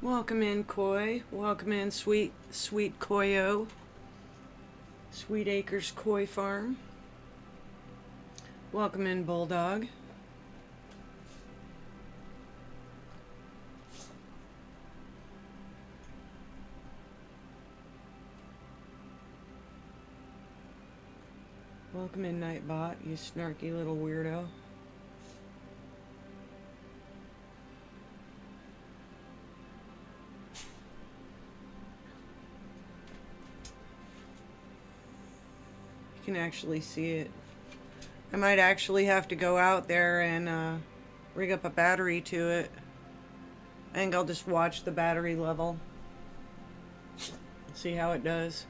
Welcome in, Koi. Welcome in, sweet Koyo. Sweet Acres Koi Farm. Welcome in, Bulldog. Welcome in, Nightbot, you snarky little weirdo. You can actually see it. I might actually have to go out there and rig up a battery to it. I think I'll just watch the battery level. See how it does.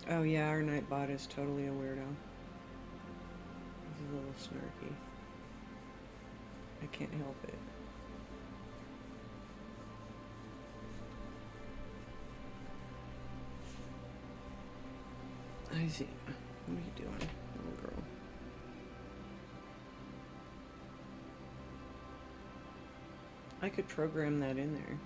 Oh yeah, our Nightbot is totally a weirdo. He's a little snarky. I can't help it. I see. What are you doing, little girl? I could program that in there.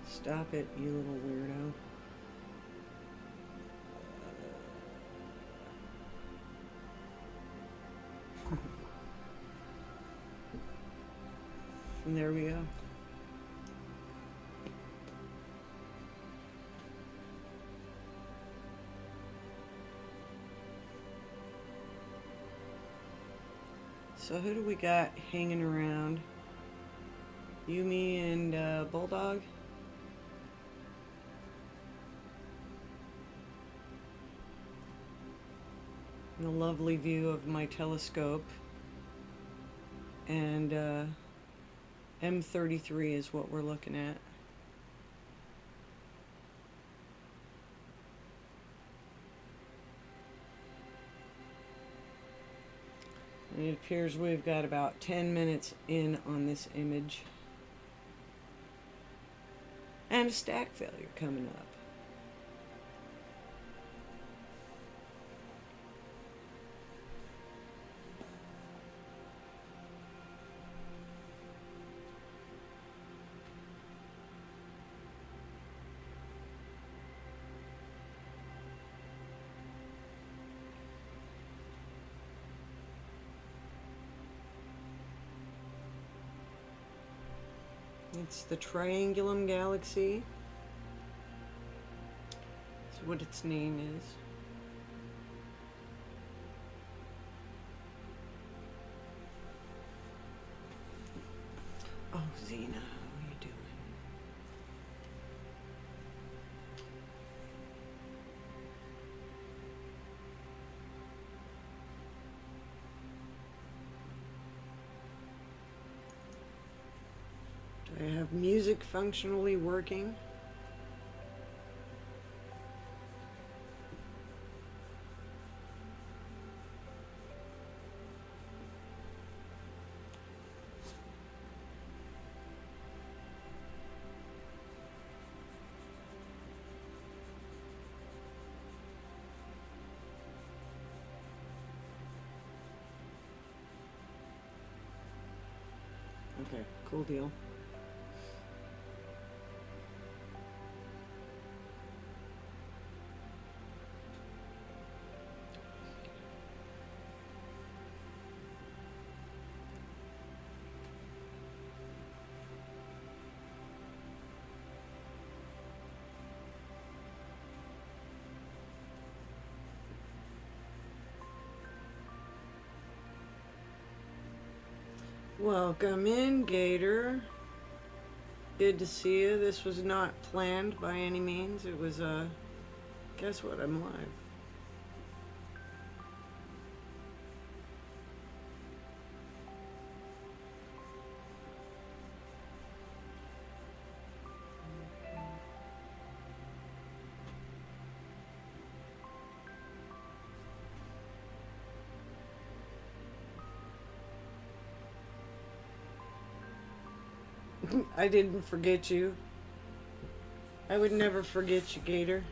Stop it, you little weirdo. And there we go. So who do we got hanging around? Yumi and Bulldog? And a lovely view of my telescope. And M33 is what we're looking at. And it appears we've got about 10 minutes in on this image. And a stack failure coming up. It's the Triangulum Galaxy. That's what its name is. Oh, Xena, how are you doing? Do I have music functionally working? Okay, cool deal. Welcome in, Gator. Good to see you. This was not planned by any means. It was, guess what? I'm live. I didn't forget you. I would never forget you, Gator.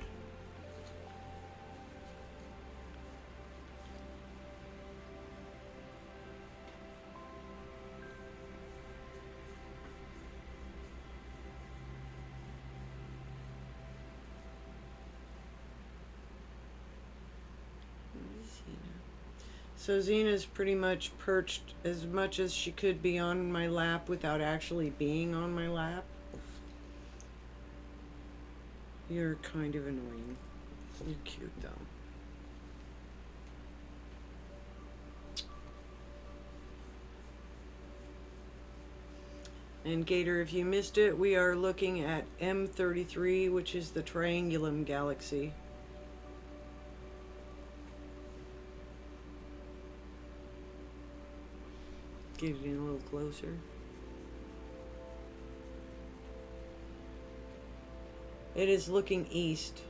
So Zena's pretty much perched as much as she could be on my lap without actually being on my lap. You're kind of annoying. You're cute though. And Gator, if you missed it, we are looking at M33, which is the Triangulum Galaxy. Get it in a little closer. It is looking east.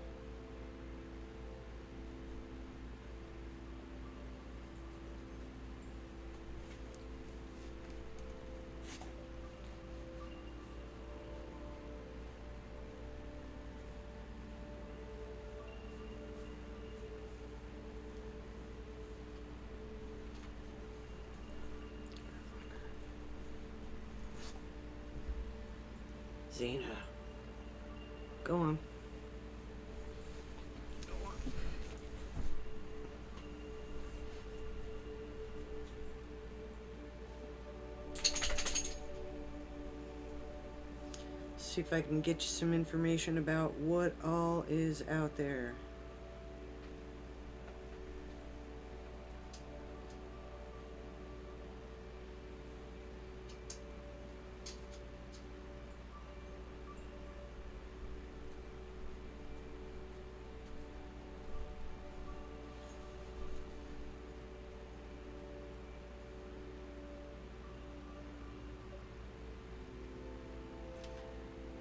Zena. Go on. See if I can get you some information about what all is out there.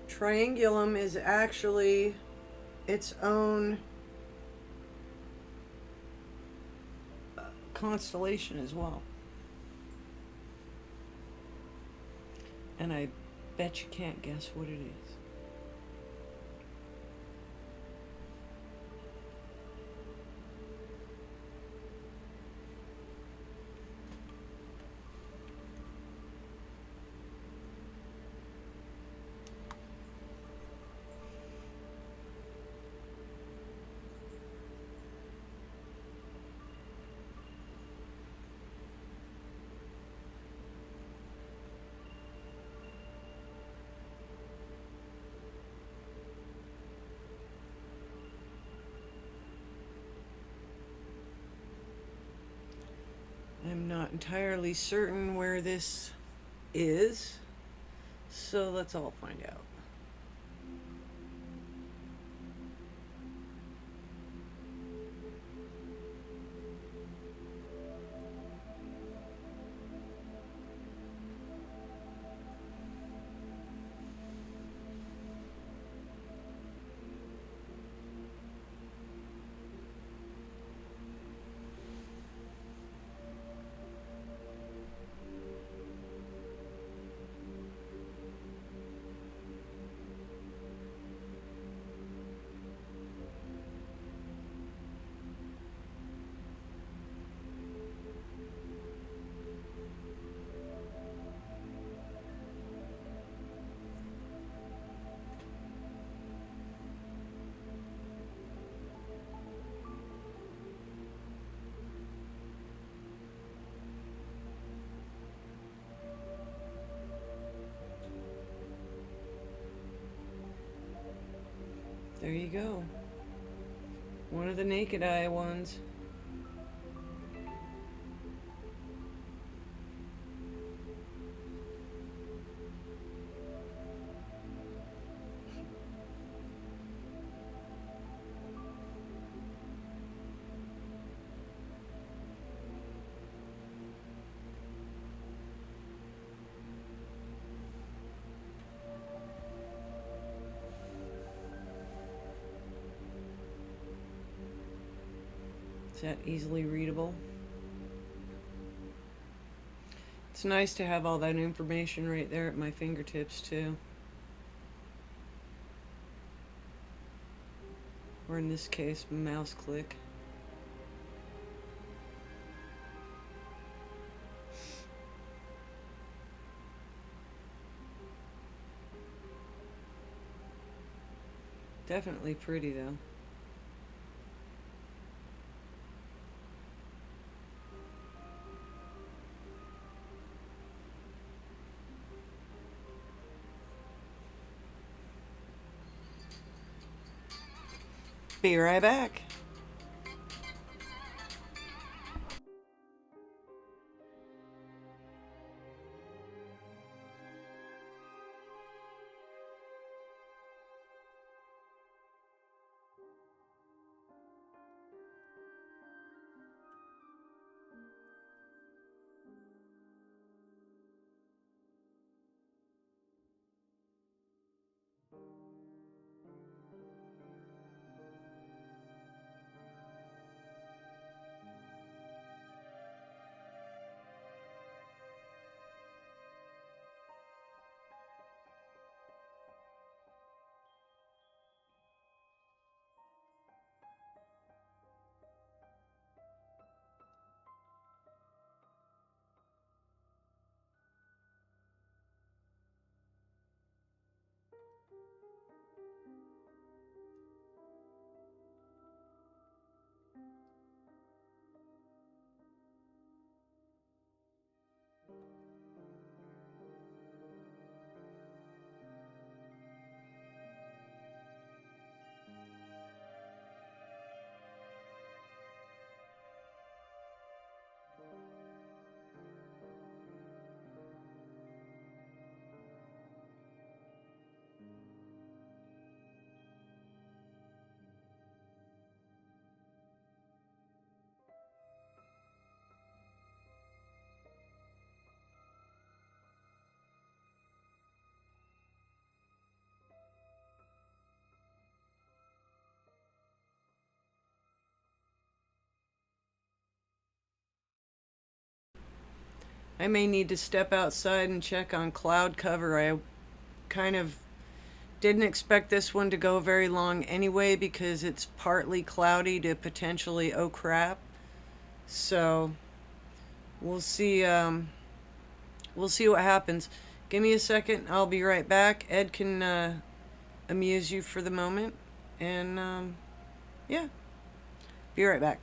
Triangulum is actually its own constellation as well. And I bet you can't guess what it is. I'm not entirely certain where this is, so let's all find out. There you go. One of the naked eye ones. that easily readable. It's nice to have all that information right there at my fingertips too. Or in this case, mouse click. Definitely pretty though. Be right back. I may need to step outside and check on cloud cover. I kind of didn't expect this one to go very long anyway because it's partly cloudy to potentially oh crap. So we'll see. We'll see what happens. Give me a second. I'll be right back. Ed can amuse you for the moment, and yeah, be right back.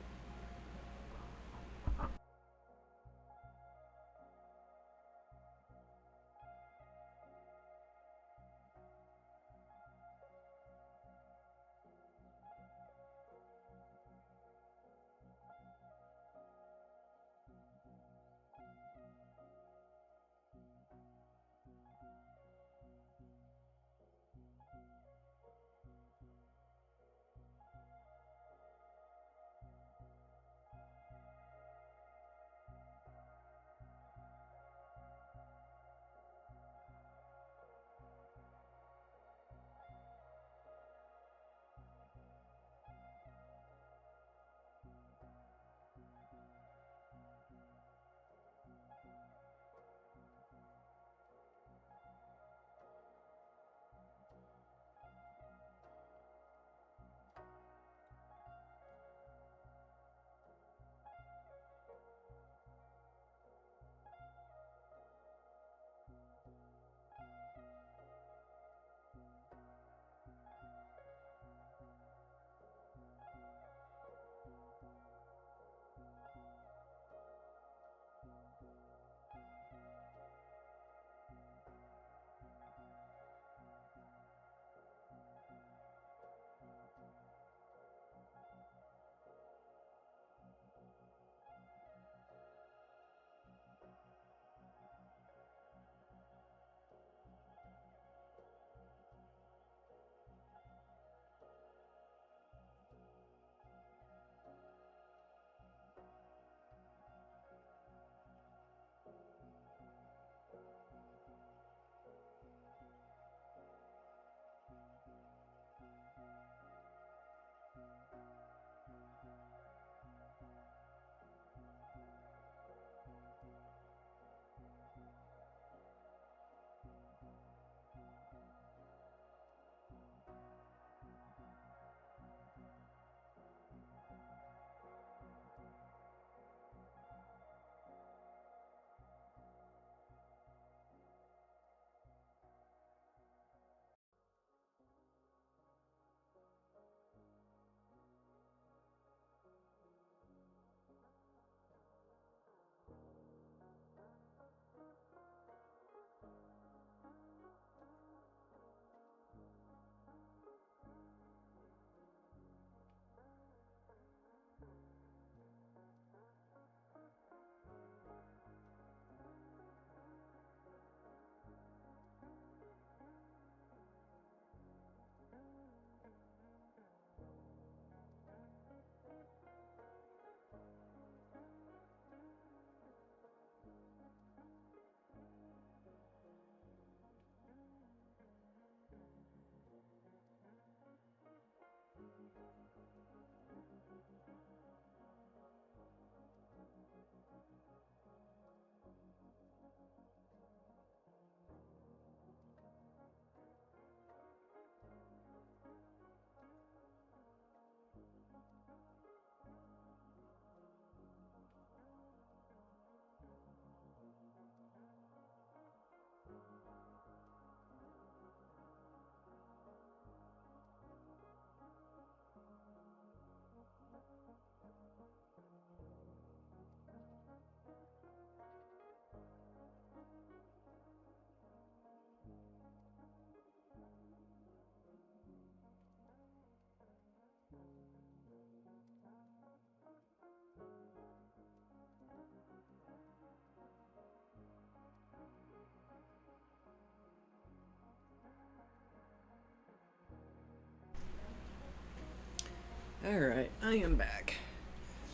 Alright, I am back.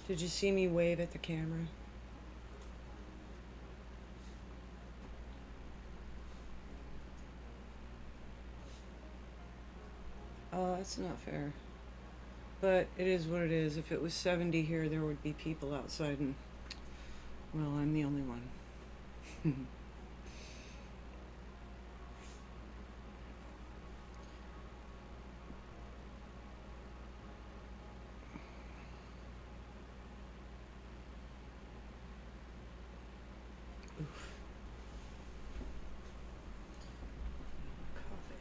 Did you see me wave at the camera? Oh, that's not fair. But it is what it is. If it was 70 here, there would be people outside, and, well, I'm the only one. Oof. Coffee.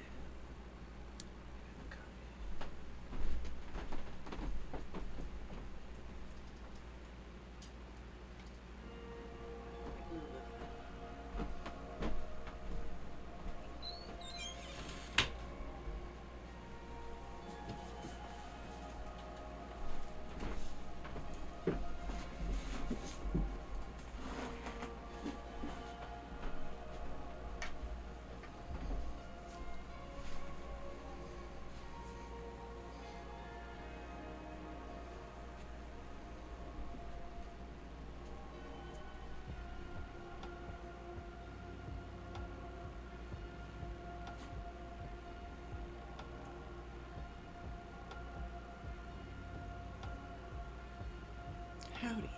Howdy.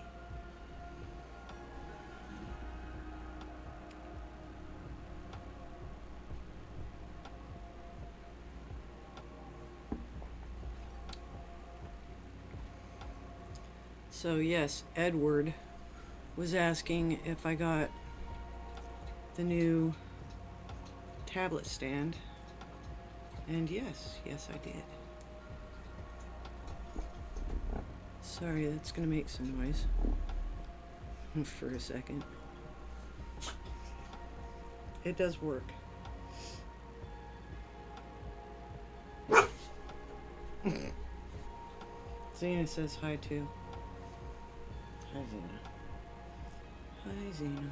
So yes, Edward was asking if I got the new tablet stand. And yes, I did. Sorry, that's gonna make some noise for a second. It does work. Xena says hi too. Hi Xena. Hi Xena.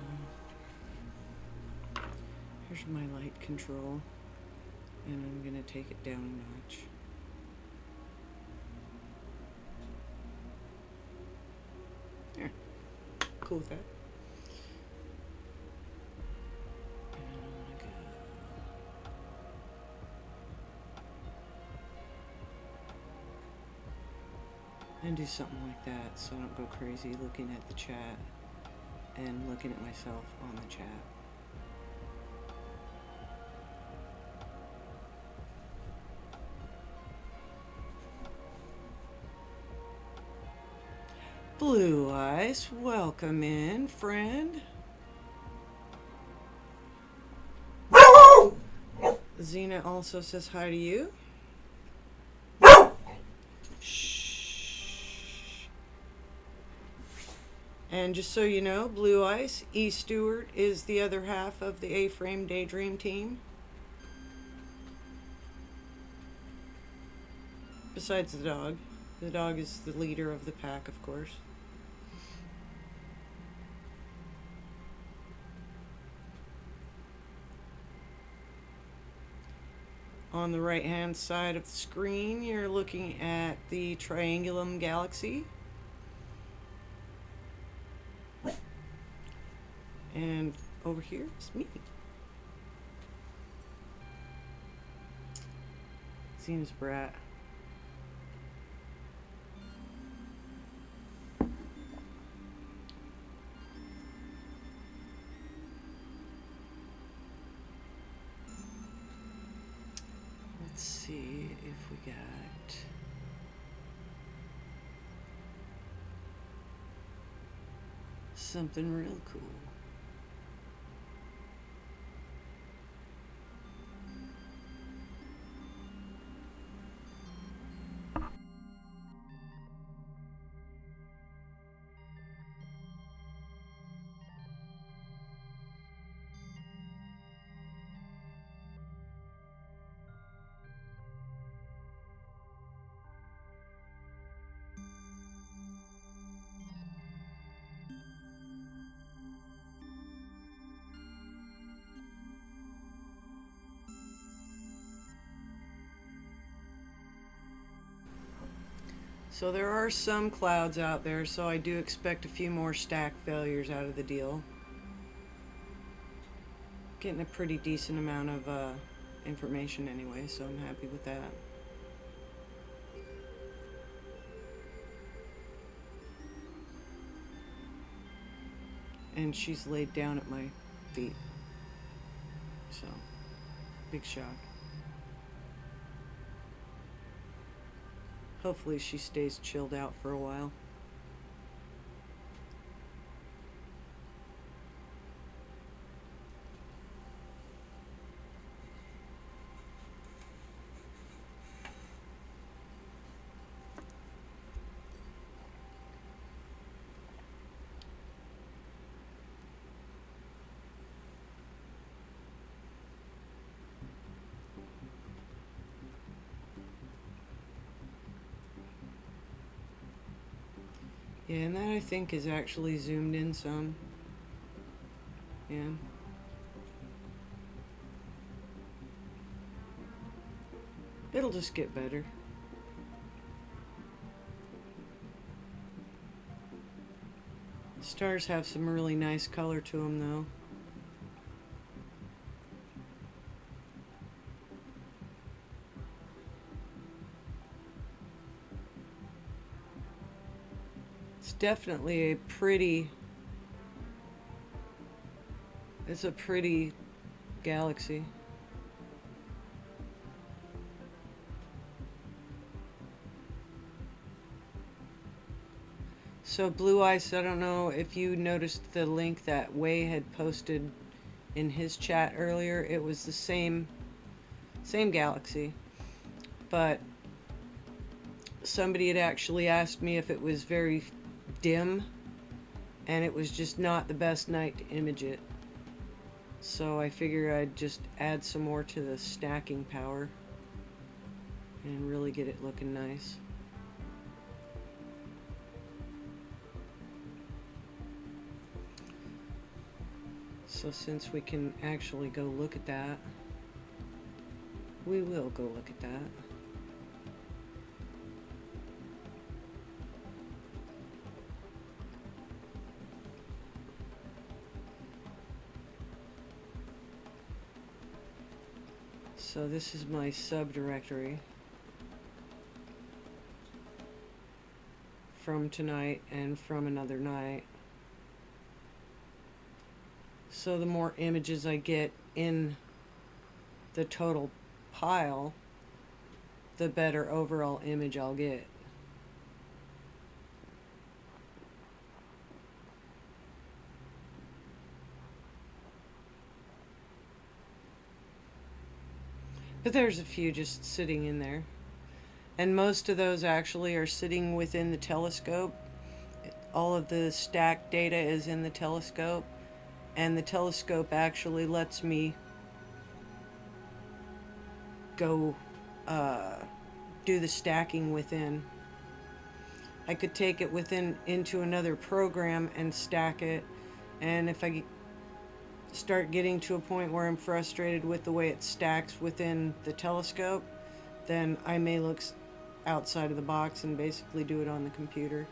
Here's my light control, and I'm gonna take it down a notch. There. Cool with that. And I wanna go. And do something like that so I don't go crazy looking at the chat and looking at myself on the chat. Blue Eyes, welcome in, friend. Xena also says hi to you. Shh. And just so you know, Blue Eyes, E. Stewart is the other half of the A-Frame Daydream team. Besides the dog. The dog is the leader of the pack, of course. On the right-hand side of the screen, you're looking at the Triangulum Galaxy. And over here is me. Xena's brat. Let's see if we got something real cool. So there are some clouds out there, so I do expect a few more stack failures out of the deal. Getting a pretty decent amount of information anyway, so I'm happy with that. And she's laid down at my feet. So, big shock. Hopefully she stays chilled out for a while. Yeah, and that I think is actually zoomed in some. Yeah. It'll just get better. Stars have some really nice color to them, though. It's definitely it's a pretty galaxy. So Blue Ice, I don't know if you noticed the link that Wei had posted in his chat earlier. It was the same galaxy, but somebody had actually asked me if it was very dim, and it was just not the best night to image it. So I figure I'd just add some more to the stacking power and really get it looking nice. So since we can actually go look at that, we will go look at that. So this is my subdirectory from tonight and from another night. So the more images I get in the total pile, the better overall image I'll get. But there's a few just sitting in there. And most of those actually are sitting within the telescope. All of the stacked data is in the telescope. And the telescope actually lets me go do the stacking within. I could take it into another program and stack it. And if I start getting to a point where I'm frustrated with the way it stacks within the telescope, then I may look outside of the box and basically do it on the computer.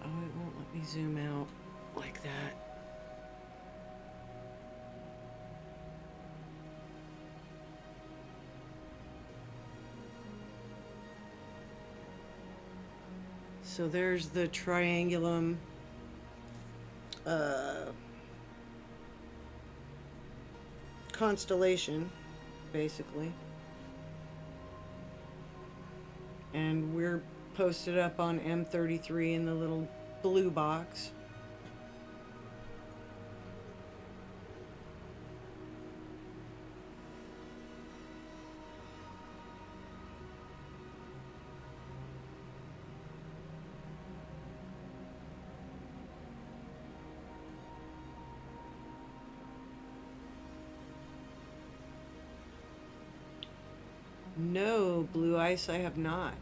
Oh, it won't let me zoom out like that. So there's the triangulum constellation, basically. And we're posted up on M33 in the little blue box. No, Blue Ice, I have not.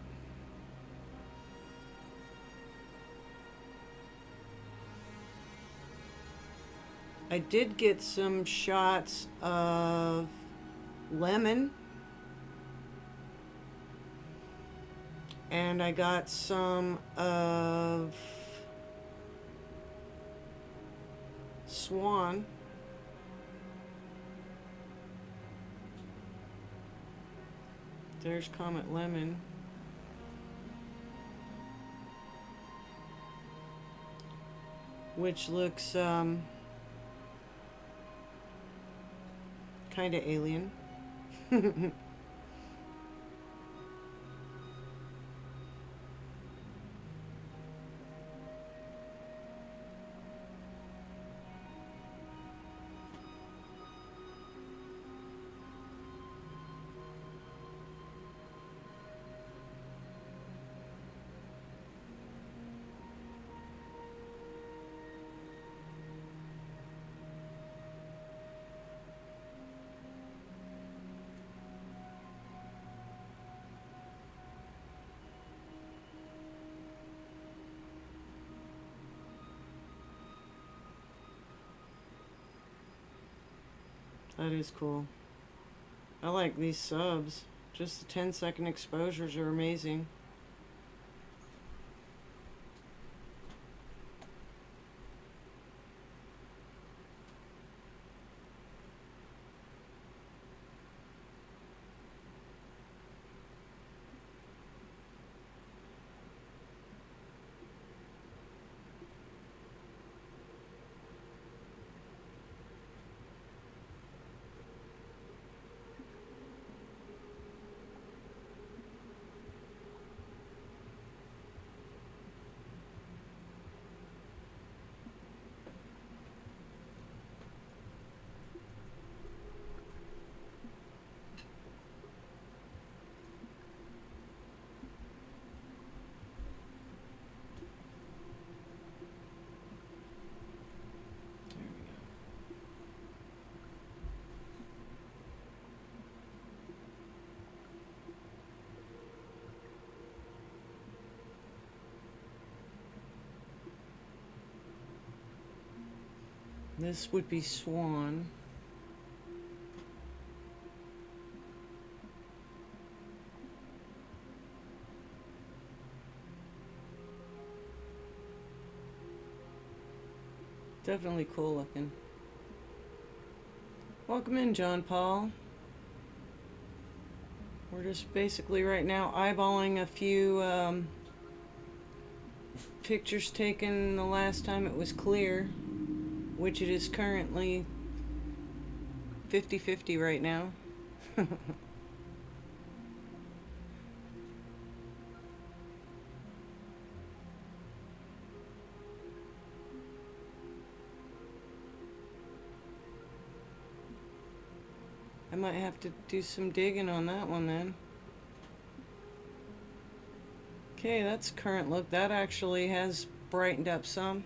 I did get some shots of lemon, and I got some of swan. There's Comet Lemon. Which looks kind of alien. That is cool. I like these subs. Just the 10-second exposures are amazing. This would be swan. Definitely cool looking. Welcome in, John Paul. We're just basically right now eyeballing a few pictures taken the last time it was clear, which it is currently 50-50 right now. I might have to do some digging on that one then. Okay, that's current look. That actually has brightened up some.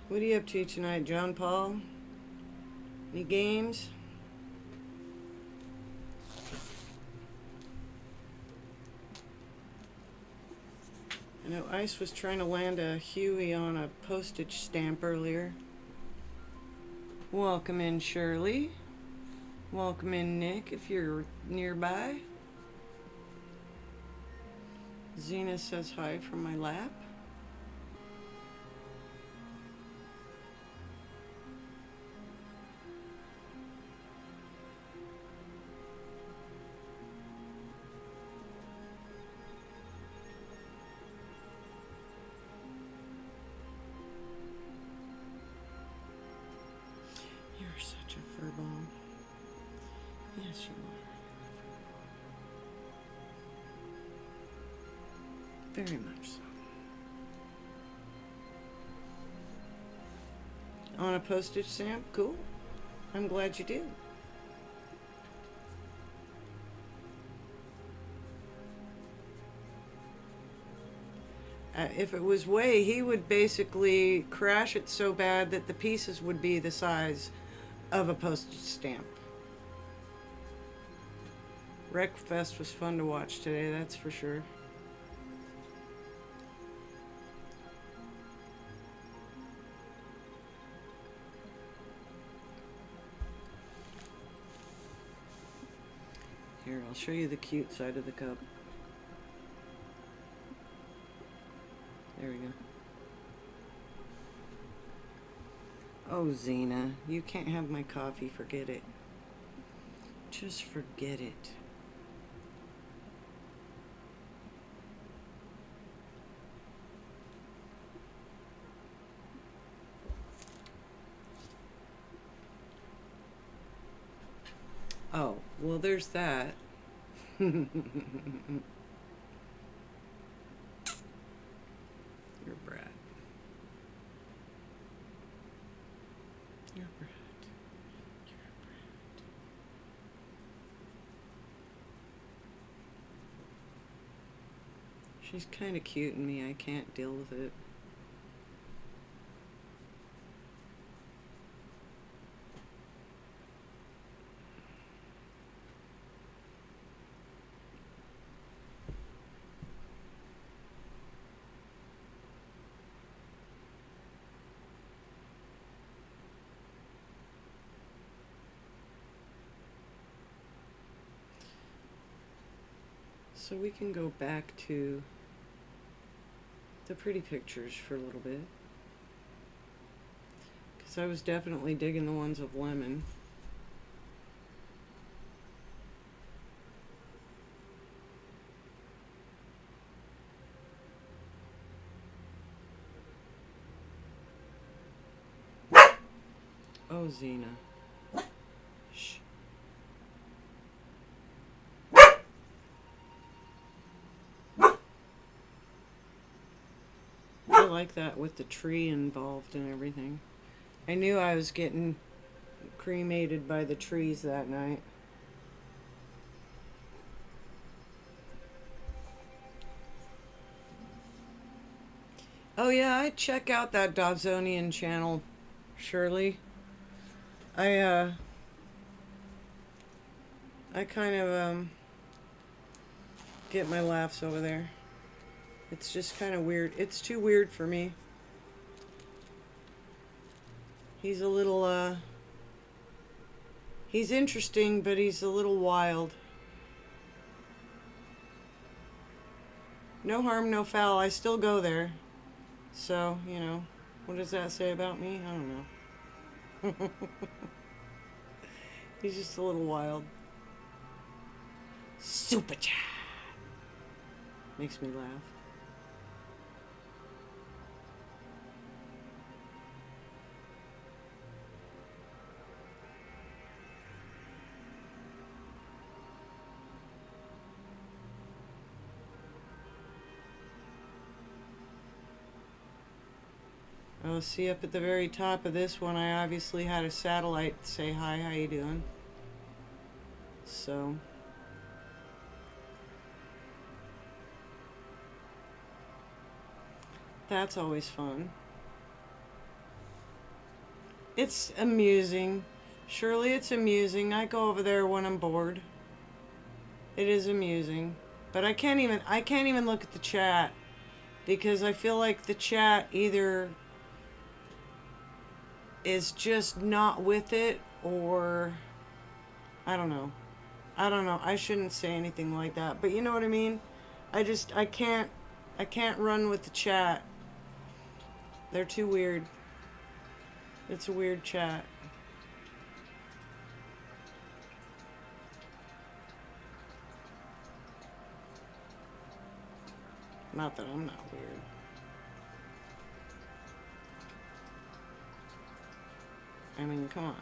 What are you up to tonight, John Paul? Any games? I know Ice was trying to land a Huey on a postage stamp earlier. Welcome in, Shirley. Welcome in, Nick, if you're nearby. Zena says hi from my lap. You're such a furball. Yes, you are. Very much so. On a postage stamp? Cool. I'm glad you do. If it was Way, he would basically crash it so bad that the pieces would be the size of a postage stamp. Wreckfest was fun to watch today, that's for sure. Here, I'll show you the cute side of the cup. There we go. Oh, Xena, you can't have my coffee. Forget it. Just forget it. Oh, well, there's that. You're a brat. You're a brat. You're a brat. She's kind of cute in me. I can't deal with it. So we can go back to the pretty pictures for a little bit. Because I was definitely digging the ones of Lemon. Oh, Xena. Shh. I like that with the tree involved and everything. I knew I was getting cremated by the trees that night. Oh yeah, I check out that Dawsonian channel, Shirley. I kind of get my laughs over there. It's just kind of weird. It's too weird for me. He's a little, he's interesting, but he's a little wild. No harm, no foul. I still go there. So, you know, what does that say about me? I don't know. He's just a little wild. Super chat. Makes me laugh. Oh, see up at the very top of this one, I obviously had a satellite say hi, how you doing? So that's always fun. It's amusing. Surely it's amusing. I go over there when I'm bored. It is amusing. But I can't even look at the chat because I feel like the chat either is just not with it or I don't know. I shouldn't say anything like that, but you know what I mean? I can't run with the chat. They're too weird. It's a weird chat. Not that I'm not weird. I mean, come on.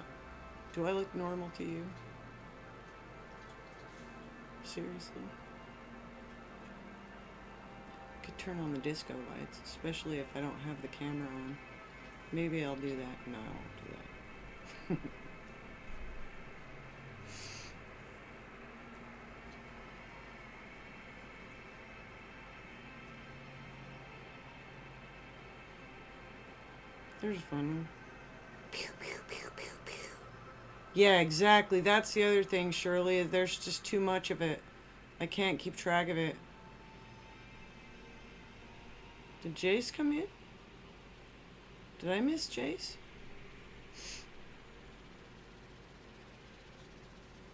Do I look normal to you? Seriously? I could turn on the disco lights, especially if I don't have the camera on. Maybe I'll do that. No, I won't do that. There's a fun one. Pew, pew, pew, pew, pew. Yeah, exactly. That's the other thing, Shirley. There's just too much of it. I can't keep track of it. Did Jace come in? Did I miss Jace?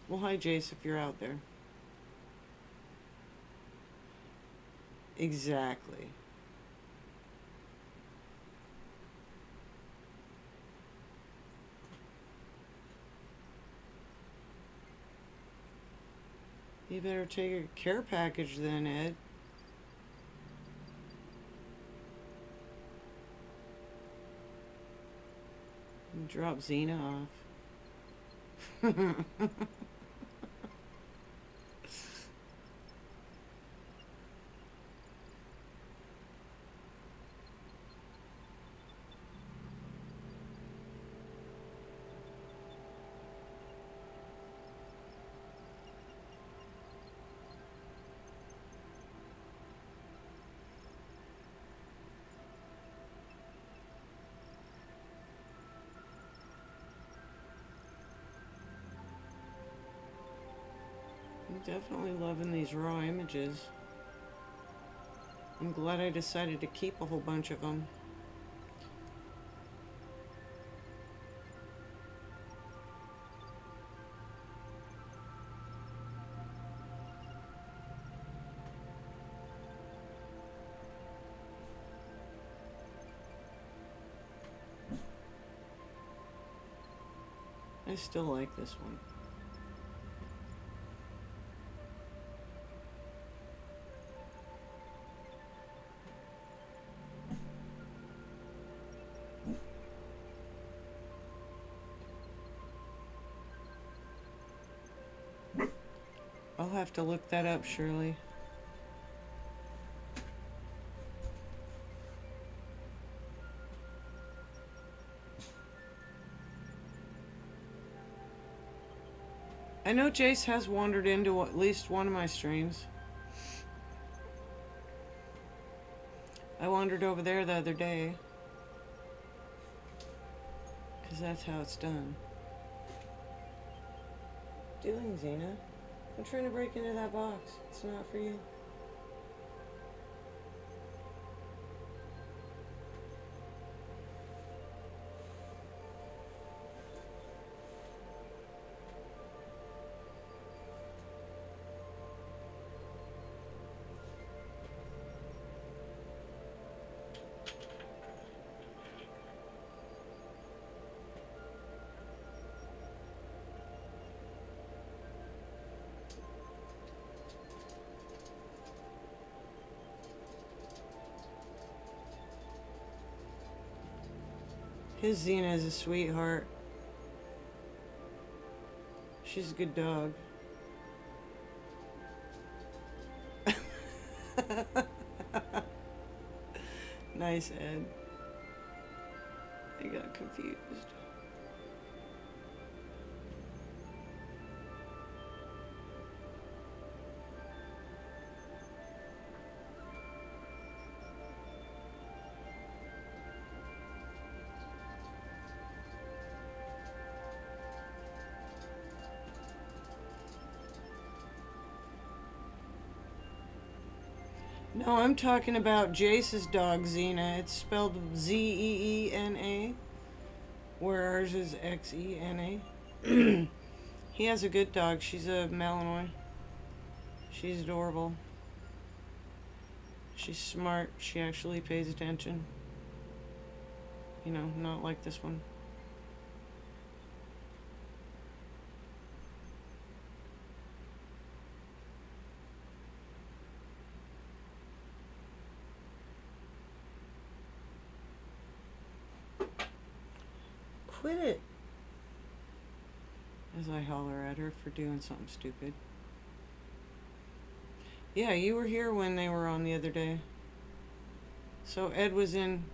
Well, hi, Jace, if you're out there. Exactly. You better take a care package then, Ed. And drop Xena off. I'm definitely loving these raw images. I'm glad I decided to keep a whole bunch of them. I still like this one. I'll have to look that up, Shirley. I know Jace has wandered into at least one of my streams. I wandered over there the other day. Because that's how it's done. Doing, Xena? I'm trying to break into that box. It's not for you. His Xena is a sweetheart. She's a good dog. Nice, Ed. I got confused. No, I'm talking about Jace's dog, Xena. It's spelled Zeena, where ours is Xena. He has a good dog. She's a Malinois. She's adorable. She's smart. She actually pays attention. You know, not like this one. Quit it! As I holler at her for doing something stupid. Yeah, you were here when they were on the other day. So Ed was in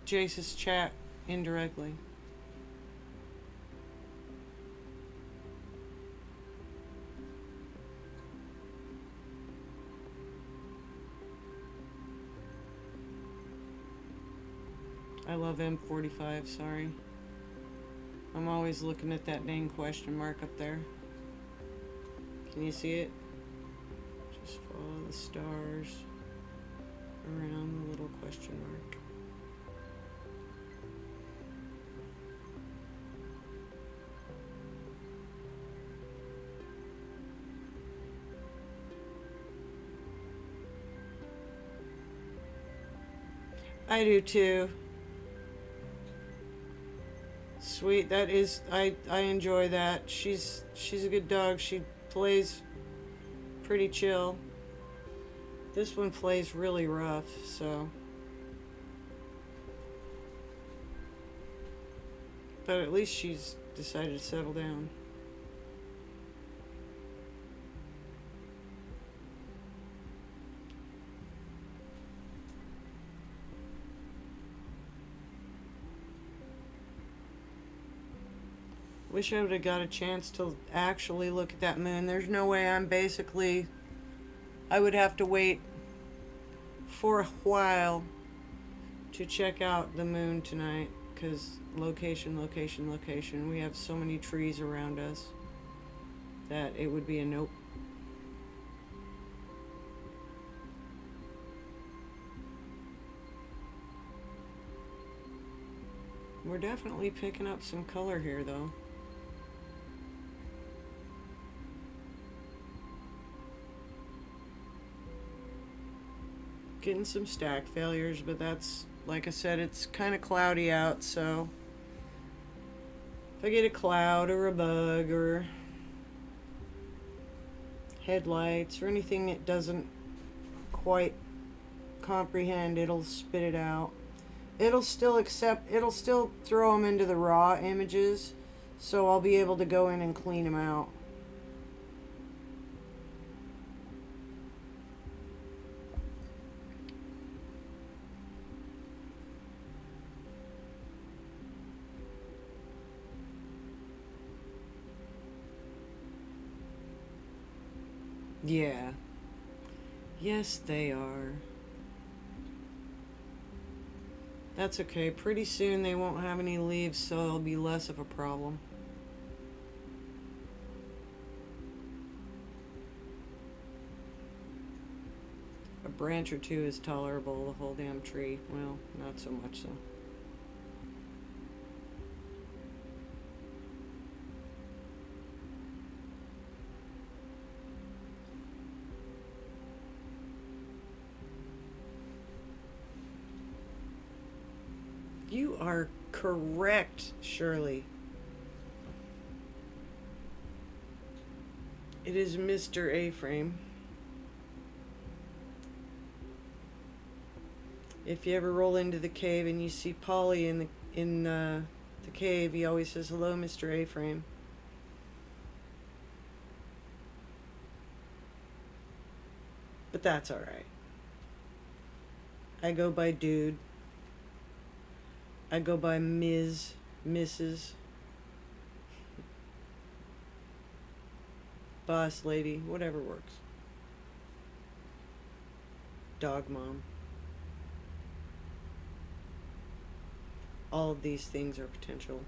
Jace's chat indirectly. I love M45, sorry. I'm always looking at that dang question mark up there. Can you see it? Just follow the stars around the little question mark. I do too. Sweet, that is, I enjoy that. She's a good dog. She plays pretty chill. This one plays really rough, so. But at least she's decided to settle down. Wish I would have got a chance to actually look at that moon. There's no way I would have to wait for a while to check out the moon tonight, because location. We have so many trees around us that it would be a nope. We're definitely picking up some color here, though. Getting some stack failures, but that's, like I said, it's kind of cloudy out, so if I get a cloud or a bug or headlights or anything it doesn't quite comprehend, it'll spit it out. It'll still throw them into the raw images, so I'll be able to go in and clean them out. Yeah. Yes, they are. That's okay. Pretty soon they won't have any leaves, so it'll be less of a problem. A branch or two is tolerable. The whole damn tree, well, not so much so. You are correct, Shirley. It is Mr. A-Frame. If you ever roll into the cave and you see Polly in the cave, he always says, "Hello, Mr. A-Frame." But that's alright. I go by dude. I go by Ms., Mrs., boss lady, whatever works. Dog mom. All of these things are potential.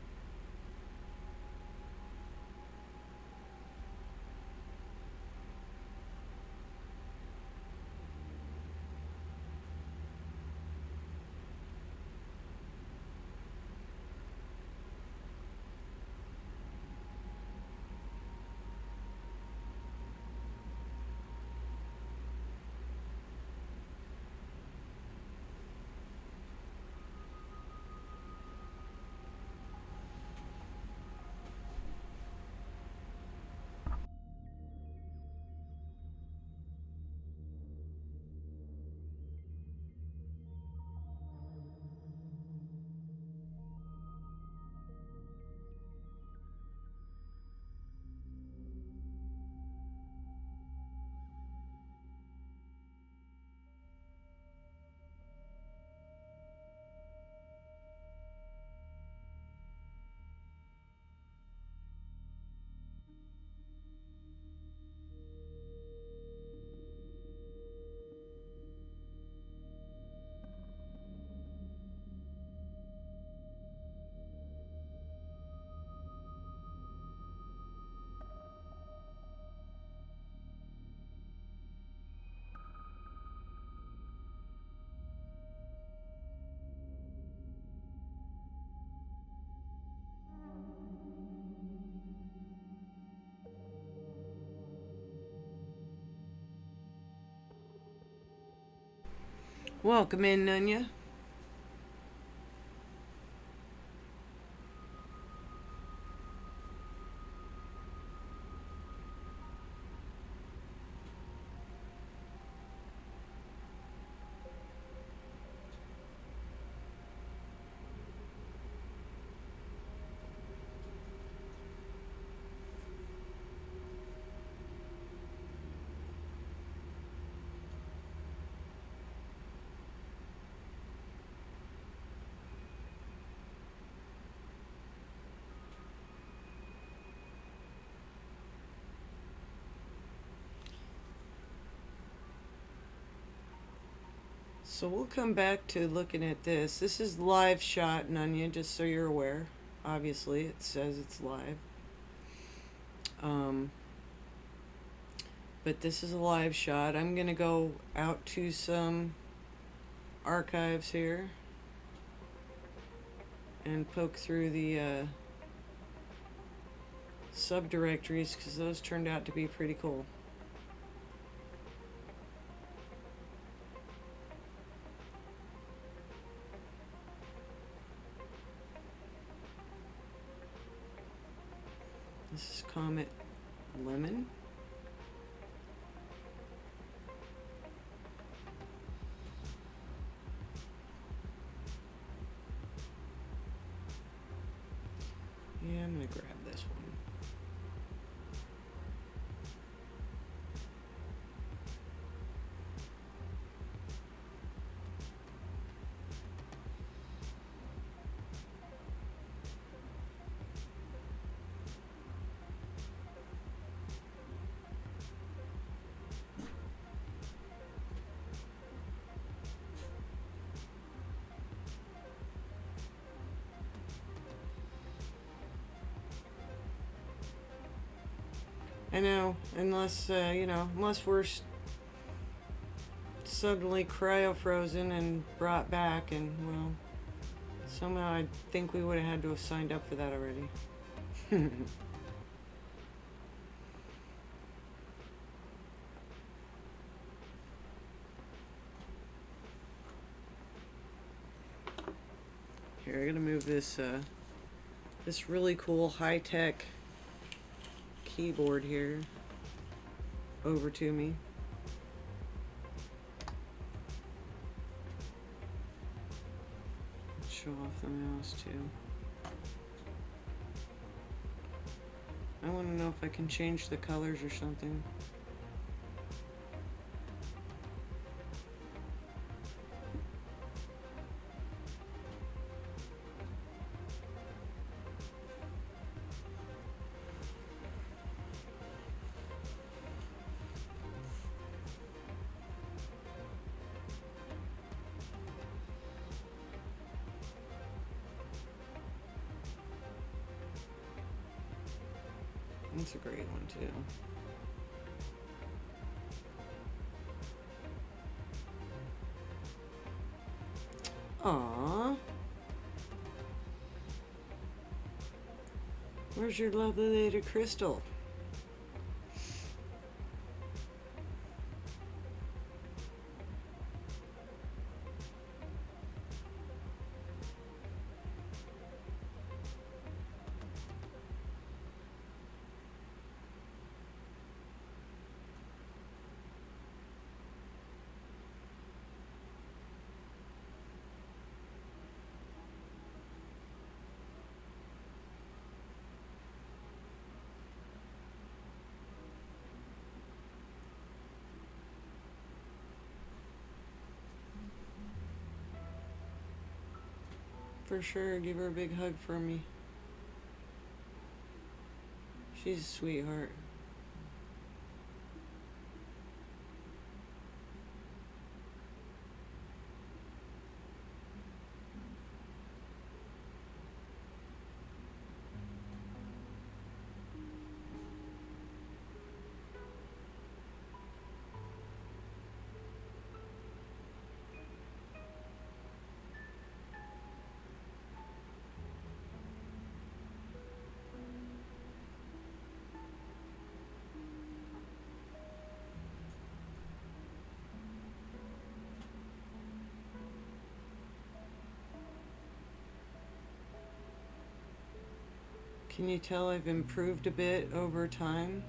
Welcome in, Nunya. So we'll come back to looking at this. This is live shot, Nunya, just so you're aware. Obviously, it says it's live. But this is a live shot. I'm going to go out to some archives here and poke through the subdirectories because those turned out to be pretty cool. This is Comet Lemon. Yeah, I'm going to grab this one. I know, unless, unless we're suddenly cryo-frozen and brought back, and, well, somehow I think we would have had to have signed up for that already. Here, I'm gonna move this, this really cool high-tech keyboard here over to me. Show off the mouse too. I want to know if I can change the colors or something. That's a great one too. Aww. Where's your lovely lady Crystal? For sure, give her a big hug for me. She's a sweetheart. Can you tell I've improved a bit over time?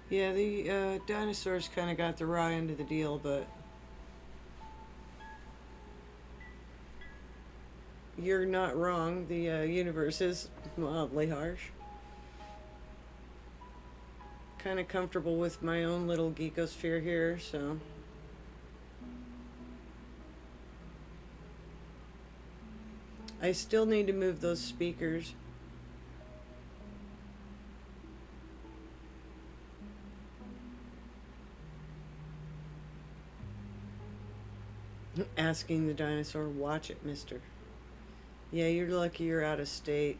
Yeah, the dinosaurs kind of got the raw end of the deal, but you're not wrong. The universe is mildly harsh. Kind of comfortable with my own little geekosphere here, so. I still need to move those speakers. Asking the dinosaur, watch it, mister. Yeah, you're lucky you're out of state.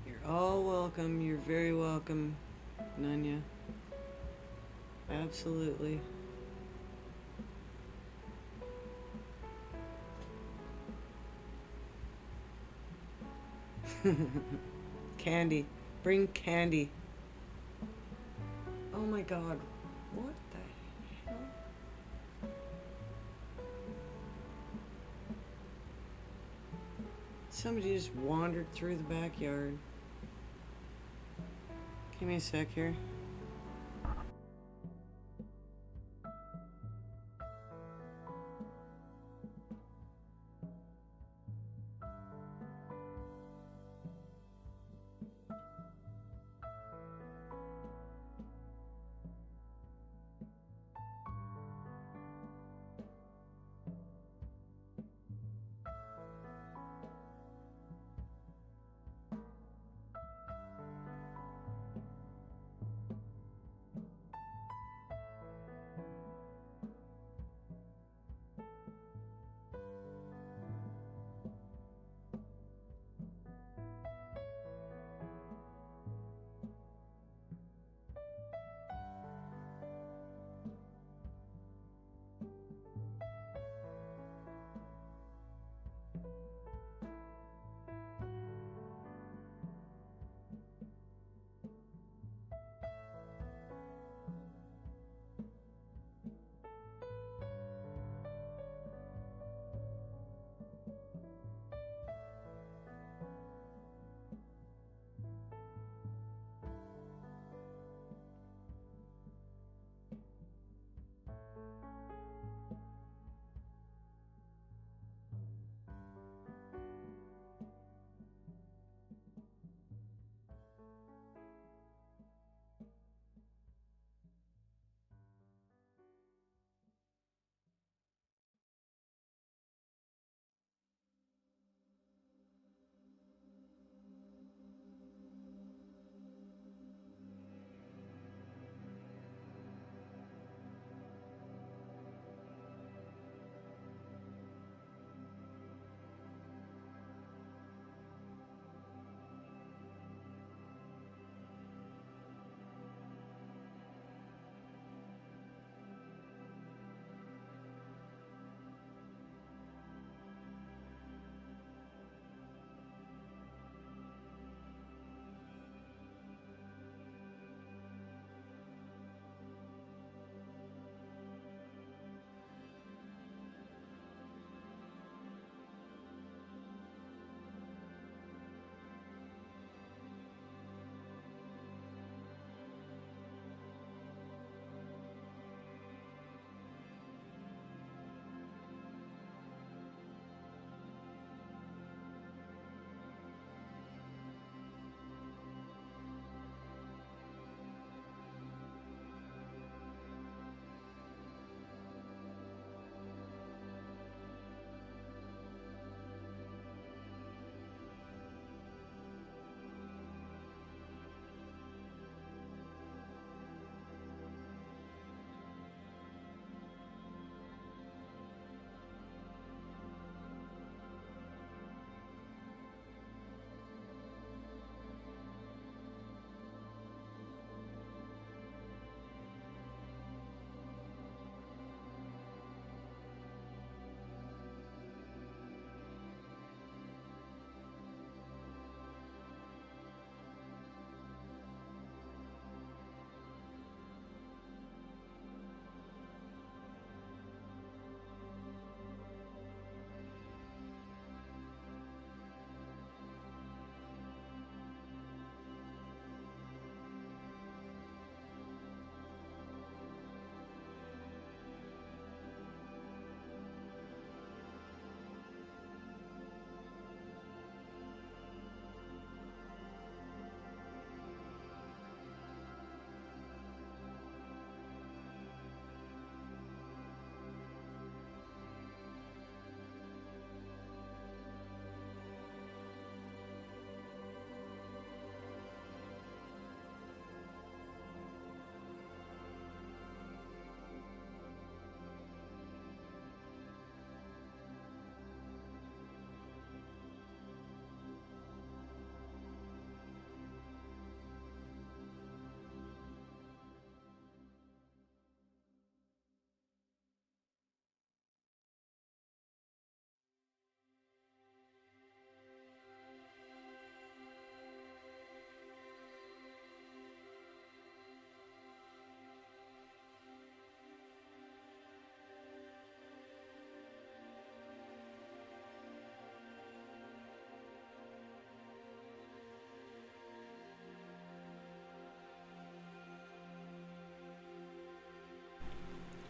You're all welcome. You're very welcome, Nunya. Absolutely. Candy. Bring candy. Oh my god. What the hell? Somebody just wandered through the backyard. Give me a sec here.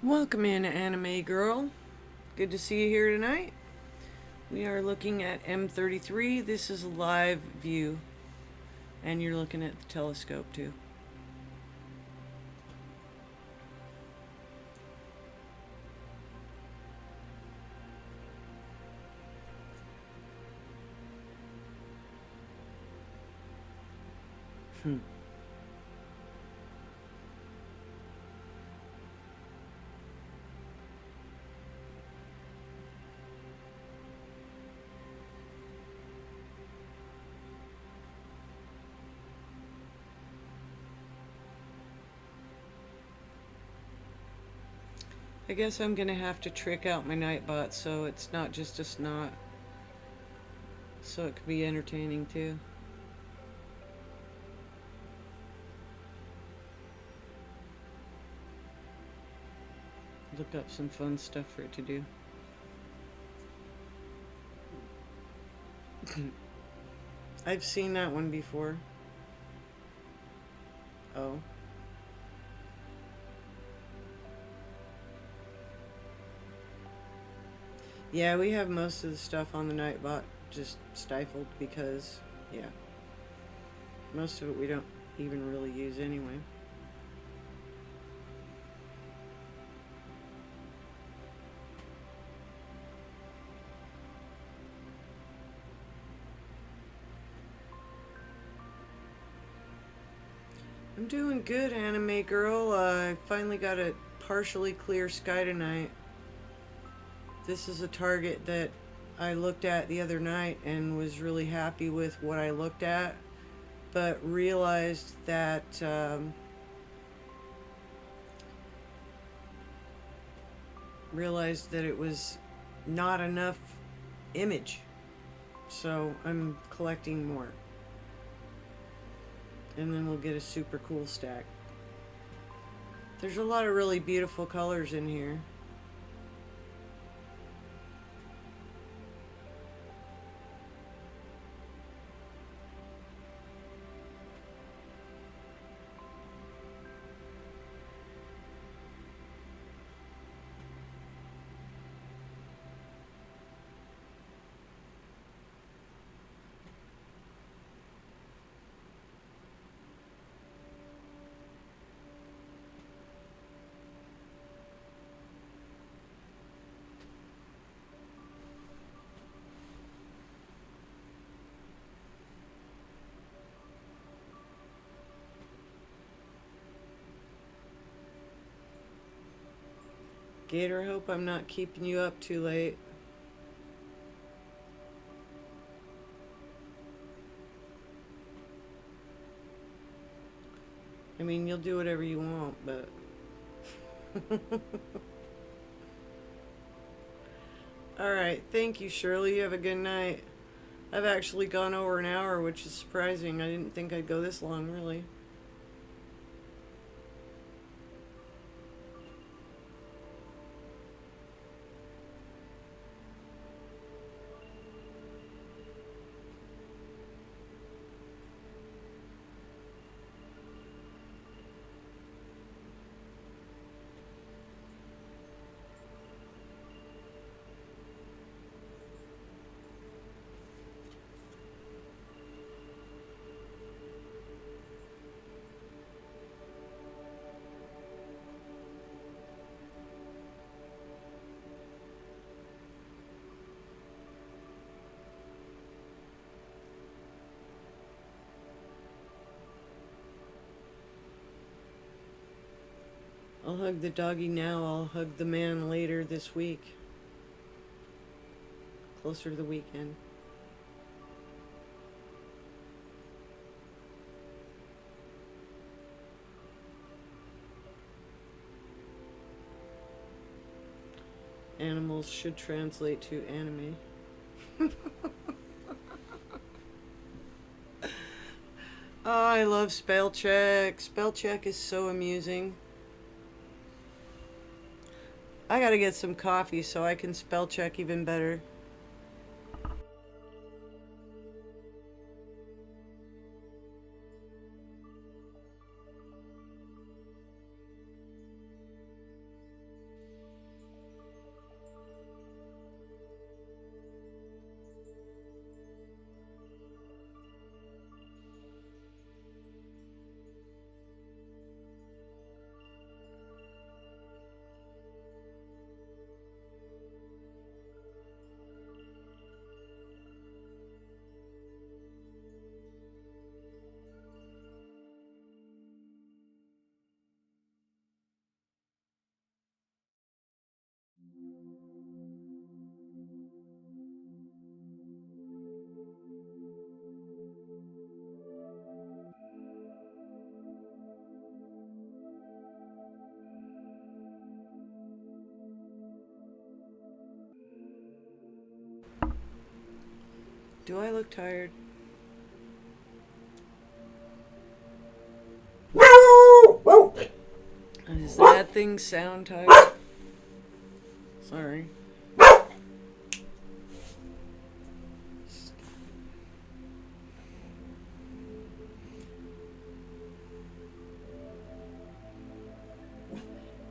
Welcome in, Anime Girl. Good to see you here tonight. We are looking at M33. This is a live view, and you're looking at the telescope too. I guess I'm gonna have to trick out my Nightbot so it's not just a snot, so it could be entertaining too. Look up some fun stuff for it to do. I've seen that one before. Oh. Yeah, we have most of the stuff on the Nightbot just stifled because, yeah, most of it we don't even really use anyway. I'm doing good, Anime Girl. I finally got a partially clear sky tonight. This is a target that I looked at the other night and was really happy with what I looked at, but realized that it was not enough image. So I'm collecting more. And then we'll get a super cool stack. There's a lot of really beautiful colors in here. Gator, hope I'm not keeping you up too late. I mean, you'll do whatever you want, but... Alright, thank you, Shirley. You have a good night. I've actually gone over an hour, which is surprising. I didn't think I'd go this long, really. I'll hug the doggy now. I'll hug the man later this week. Closer to the weekend. Animals should translate to anime. Oh, I love spell check. Spell check is so amusing. I gotta get some coffee so I can spell check even better. Do I look tired? Does that thing sound tired? Sorry.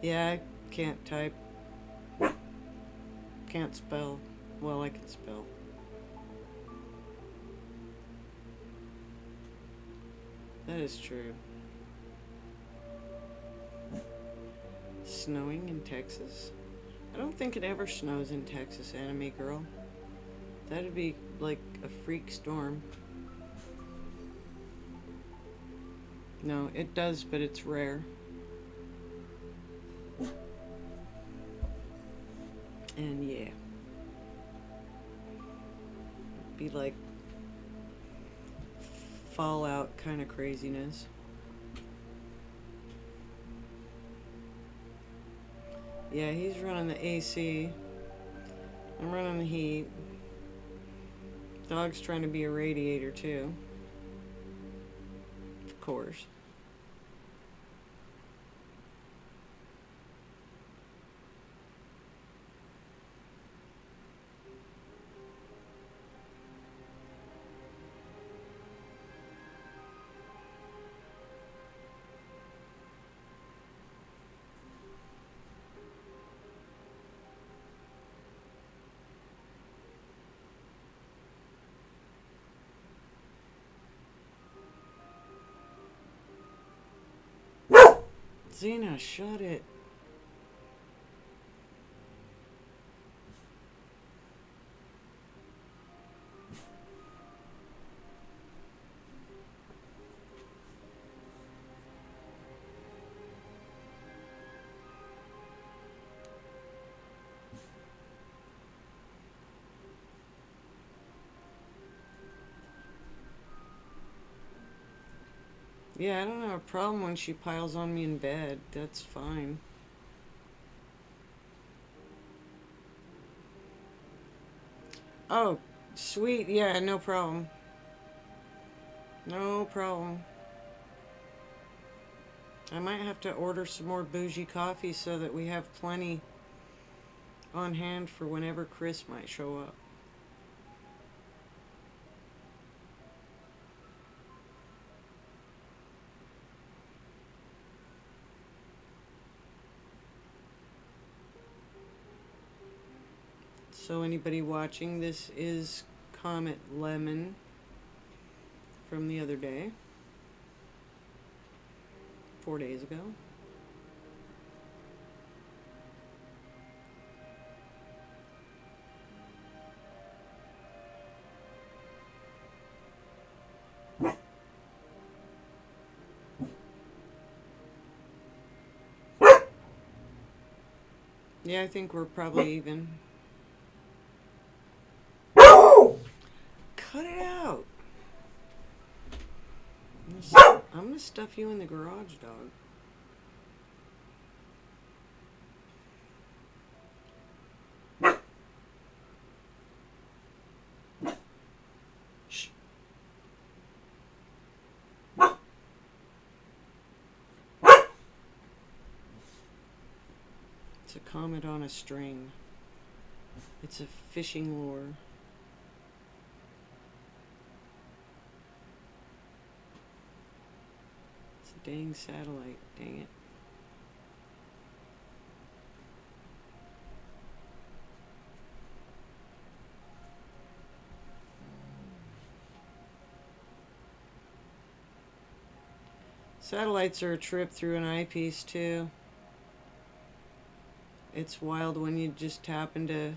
Yeah, I can't type. Can't spell. Well, I can spell. That is true. Snowing in Texas? I don't think it ever snows in Texas, Anime Girl. That'd be like a freak storm. No, it does, but it's rare. And yeah. Be like Fallout kind of craziness. Yeah, he's running the AC. I'm running the heat. Dog's trying to be a radiator too. Of course. Xena, shut it. Yeah, I don't have a problem when she piles on me in bed. That's fine. Oh, sweet. Yeah, no problem. No problem. I might have to order some more bougie coffee so that we have plenty on hand for whenever Chris might show up. So anybody watching, this is Comet Lemon from the other day. 4 days ago. Yeah, I think we're probably even. Cut it out. I'm gonna stuff you in the garage, dog. Shh. It's a comet on a string. It's a fishing lure. It's a dang satellite. Dang it. Satellites are a trip through an eyepiece too. It's wild when you just happen to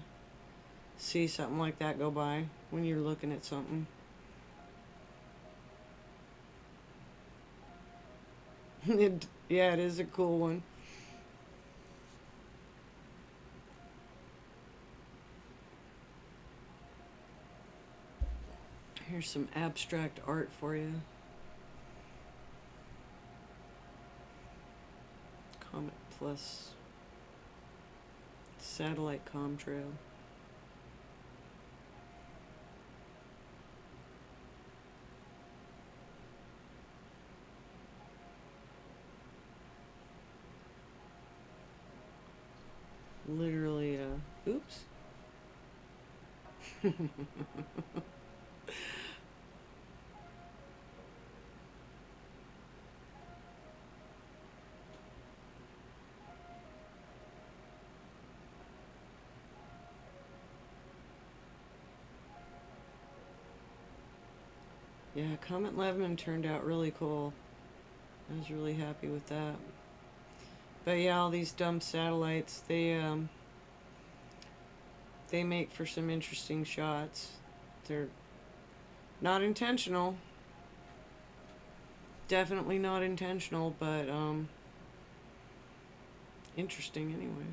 see something like that go by when you're looking at something. Yeah, it is a cool one. Here's some abstract art for you. Comet Plus satellite comm trail. Yeah, Comet 11 turned out really cool. I was really happy with that. But yeah, all these dumb satellites, they make for some interesting shots. They're not intentional. Definitely not intentional, but interesting anyway.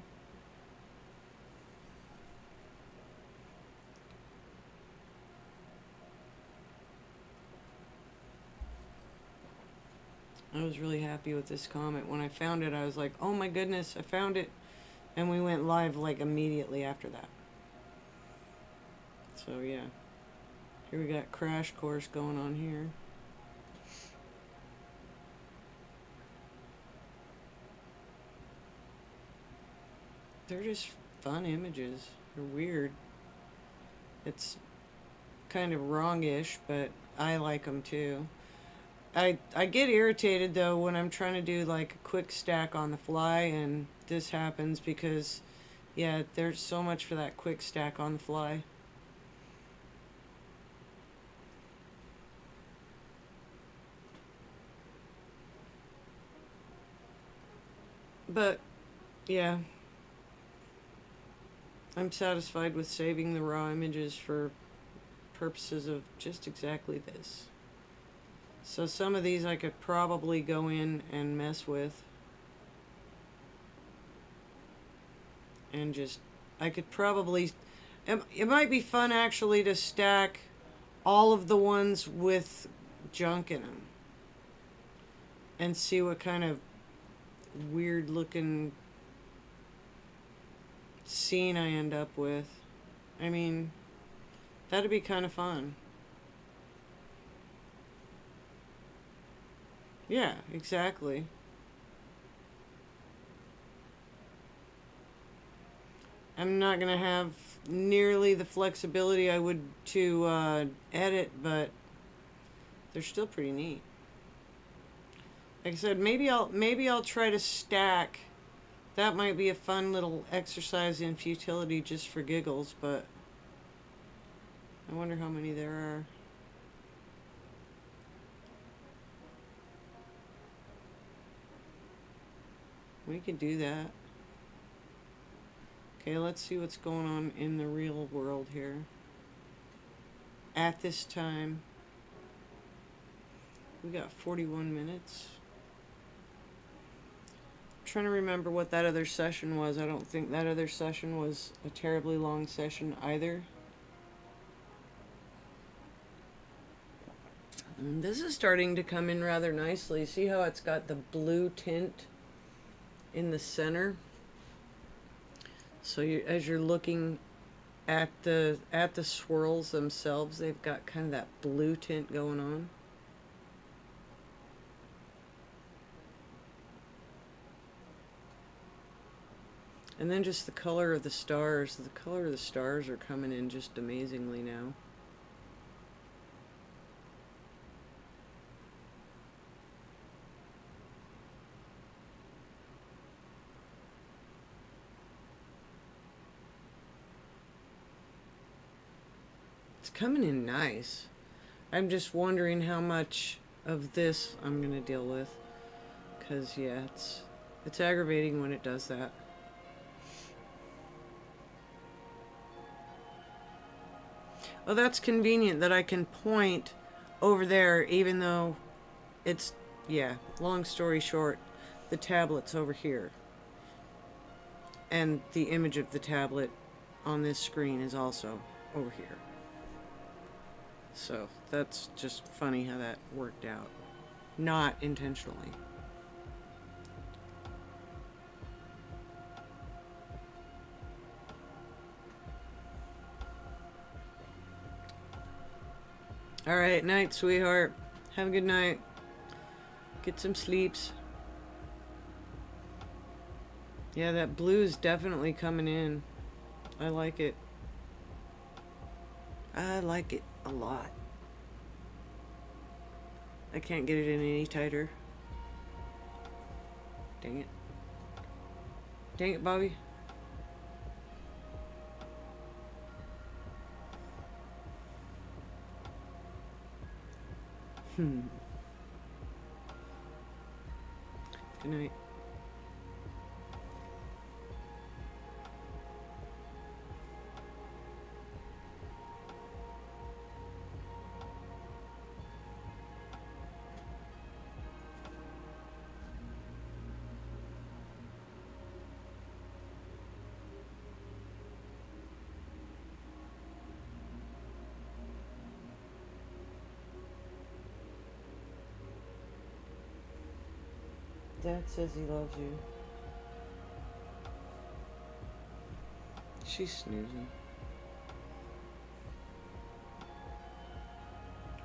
I was really happy with this comet. When I found it, I was like, oh my goodness, I found it. And we went live like immediately after that. So yeah. Here we got crash course going on here. They're just fun images. They're weird. It's kind of wrongish, but I like them too. I get irritated though when I'm trying to do like a quick stack on the fly and this happens because yeah, there's so much for that quick stack on the fly. But yeah, I'm satisfied with saving the raw images for purposes of just exactly this. So some of these I could probably go in and mess with. And just, I could probably, it might be fun actually to stack all of the ones with junk in them. And see what kind of weird looking scene I end up with. I mean, that'd be kind of fun. Yeah, exactly. I'm not going to have nearly the flexibility I would to edit, but they're still pretty neat. Like I said, maybe I'll try to stack. That might be a fun little exercise in futility just for giggles, but I wonder how many there are. We could do that. Okay, let's see what's going on in the real world here. At this time, we got 41 minutes. I'm trying to remember what that other session was. I don't think that other session was a terribly long session either. And this is starting to come in rather nicely. See how it's got the blue tint in the center? So as you're looking at the swirls themselves, they've got kind of that blue tint going on. And then just the color of the stars. The color of the stars are coming in just amazingly now. It's coming in nice. I'm just wondering how much of this I'm going to deal with. Because, yeah, it's aggravating when it does that. Oh, that's convenient that I can point over there even though it's, yeah, long story short, the tablet's over here. And the image of the tablet on this screen is also over here. So that's just funny how that worked out. Not intentionally. Alright, night, sweetheart. Have a good night. Get some sleeps. Yeah, that blue is definitely coming in. I like it. I like it a lot. I can't get it in any tighter. Dang it. Dang it, Bobby. Good night. Dad says he loves you. She's snoozing.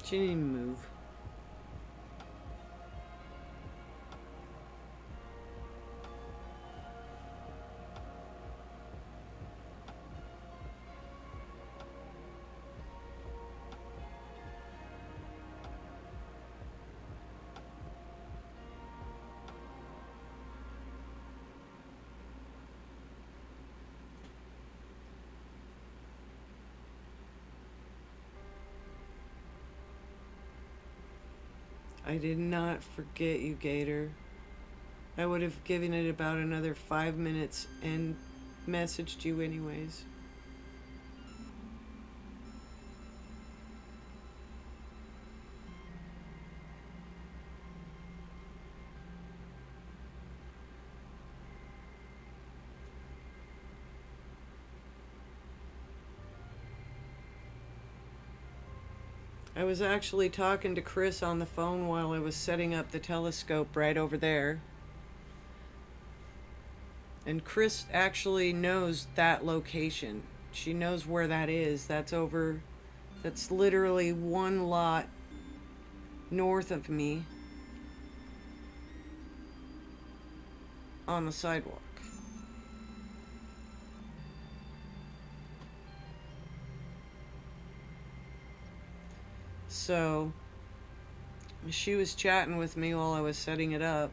She didn't even move. I did not forget you, Gator. I would have given it about another 5 minutes and messaged you anyways. I was actually talking to Chris on the phone while I was setting up the telescope right over there. And Chris actually knows that location. She knows where that is. That's literally one lot north of me on the sidewalk. So she was chatting with me while I was setting it up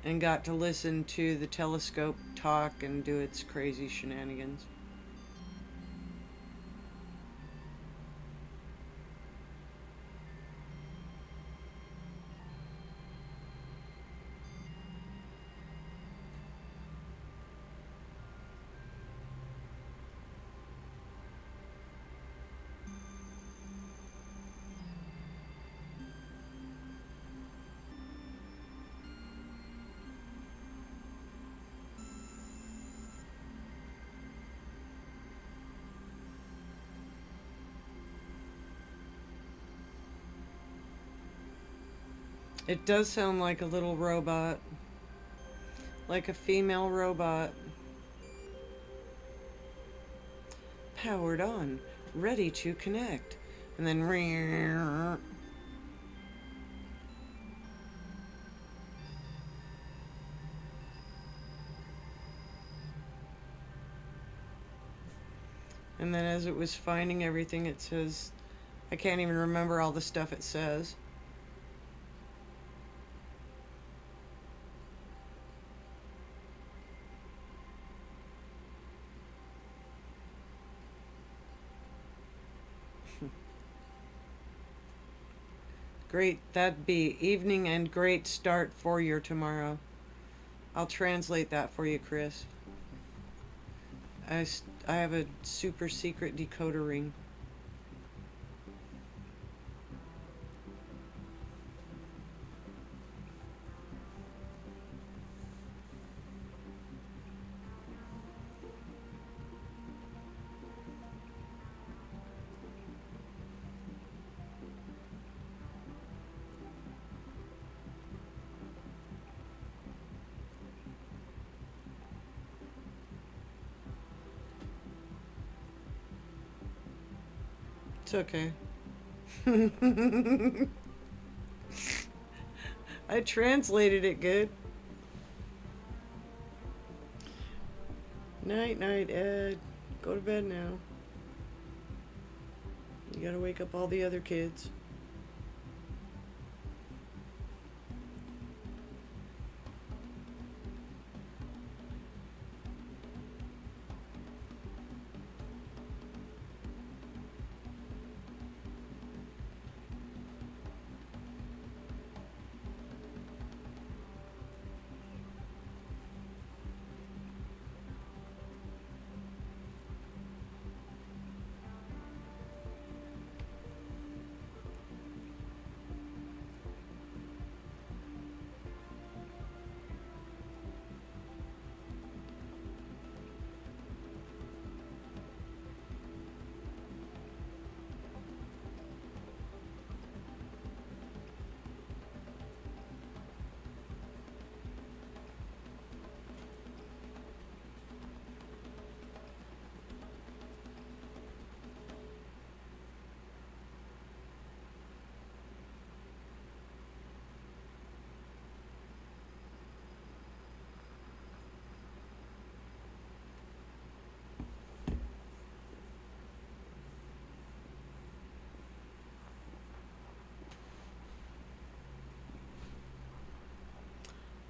and got to listen to the telescope talk and do its crazy shenanigans. It does sound like a little robot. Like a female robot. Powered on. Ready to connect. And then... And then as it was finding everything, it says... I can't even remember all the stuff it says. Great, that'd be evening and great start for your tomorrow. I'll translate that for you, Chris. I have a super secret decoder ring. It's okay. I translated it good. Night, night, Ed. Go to bed now. You gotta wake up all the other kids.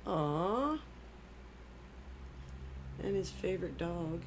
Aww. And his favorite dog.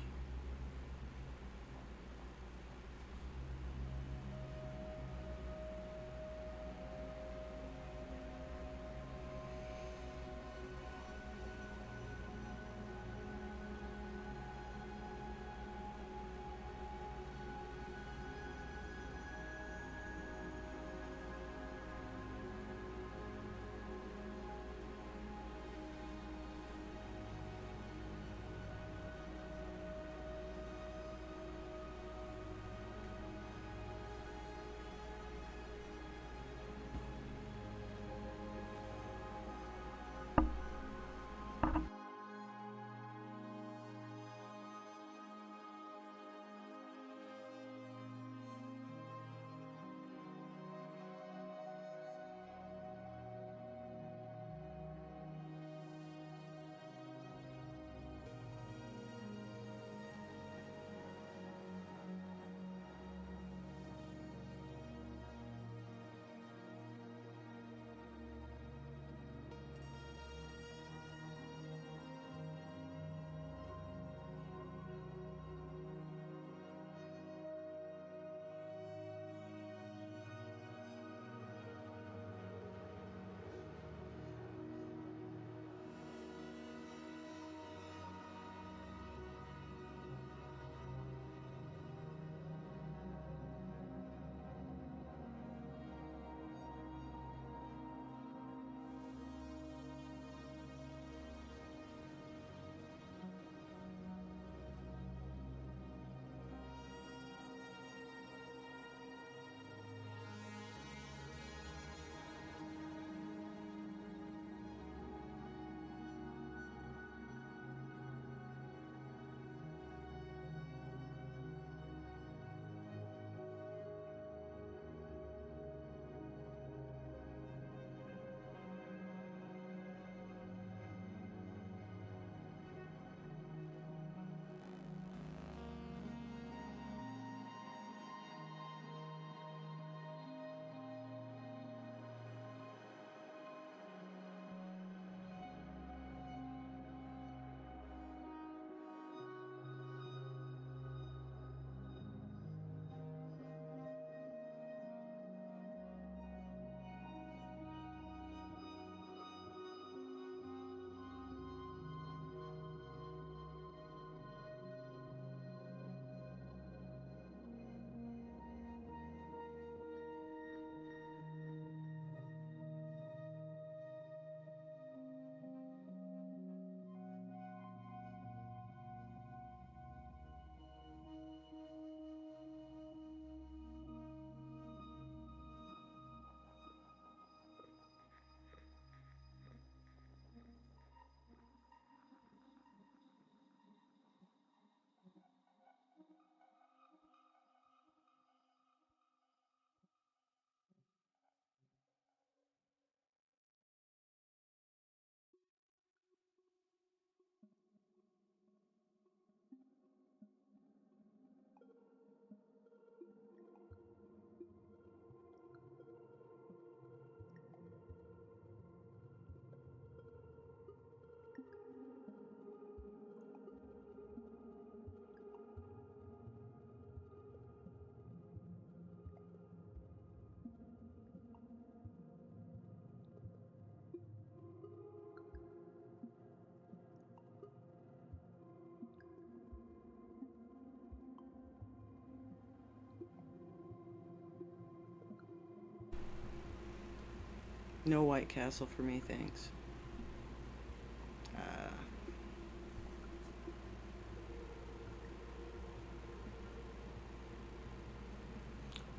No White Castle for me, thanks.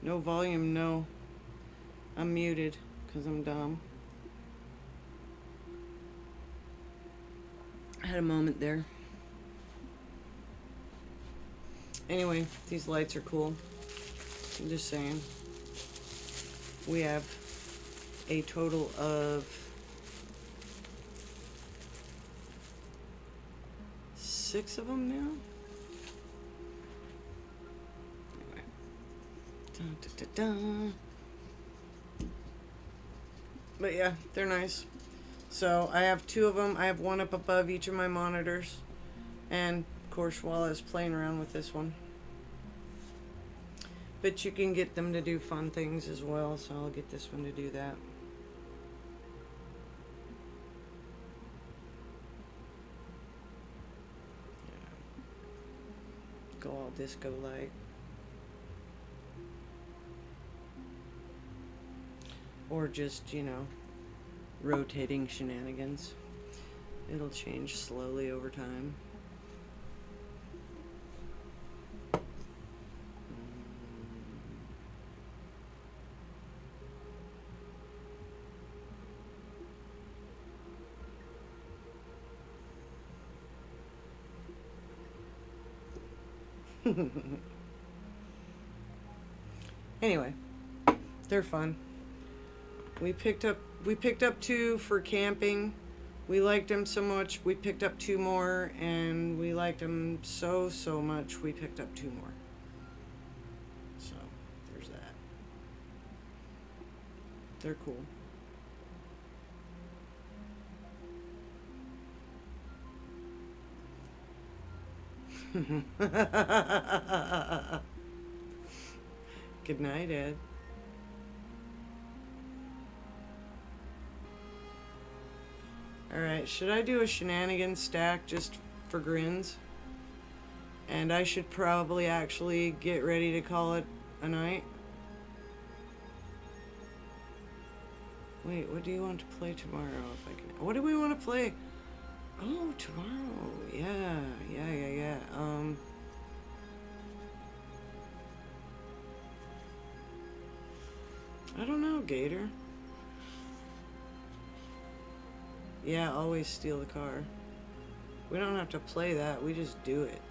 No volume, no. I'm muted because I'm dumb. I had a moment there. Anyway, these lights are cool. I'm just saying. We have a total of 6 of them now. Anyway. Dun, dun, dun, dun. But yeah, they're nice. So I have 2 of them. I have one up above each of my monitors. And of course, while I was playing around with this one. But you can get them to do fun things as well, so I'll get this one to do that. Go all disco like. Or just, you know, rotating shenanigans. It'll change slowly over time. Anyway, they're fun. We picked up 2 for camping. We liked them so much we picked up 2 more, and we liked them so much we picked up 2 more. So there's that. They're cool. Good night, Ed. Alright, should I do a shenanigan stack just for grins? And I should probably actually get ready to call it a night. Wait, what do you want to play tomorrow? If I can, what do we want to play? Oh, tomorrow. Yeah. I don't know, Gator. Yeah, always steal the car. We don't have to play that, we just do it.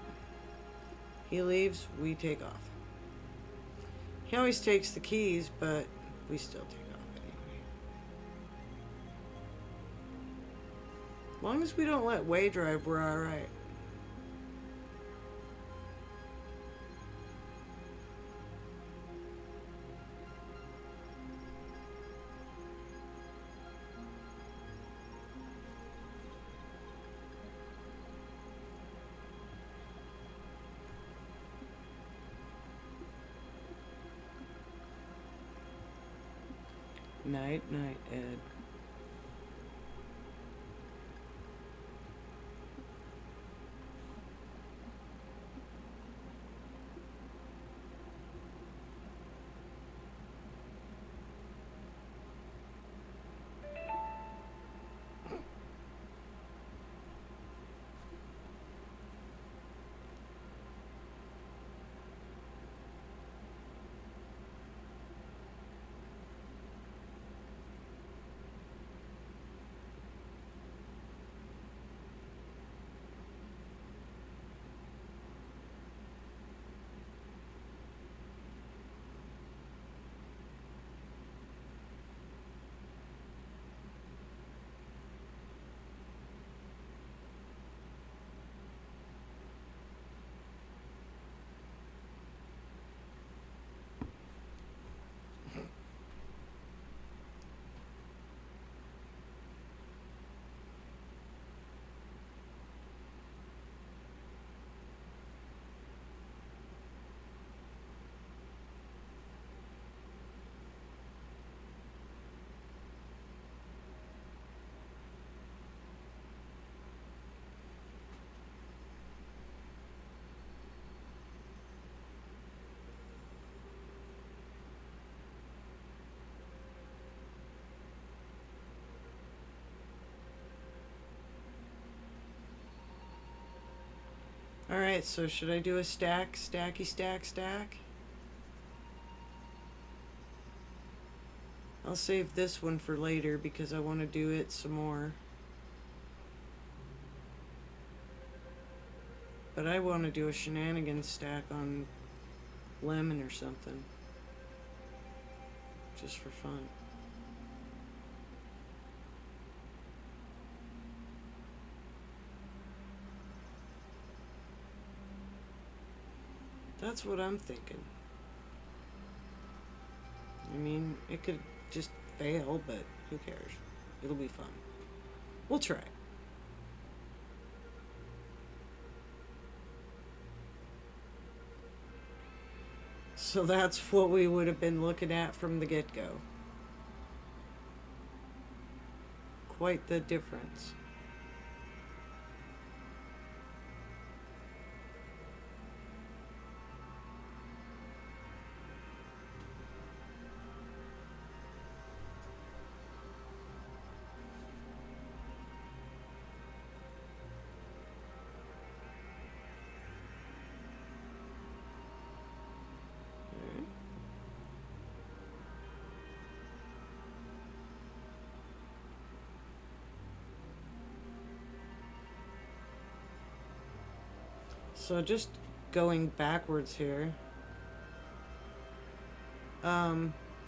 He leaves, we take off. He always takes the keys, but we still take off anyway. As long as we don't let Way drive, we're alright. Night, Ed. Alright, so should I do a stack, stacky, stack, stack? I'll save this one for later because I want to do it some more. But I want to do a shenanigans stack on lemon or something. Just for fun. That's what I'm thinking. I mean, it could just fail, but who cares? It'll be fun. We'll try. So that's what we would have been looking at from the get-go. Quite the difference. So just going backwards here,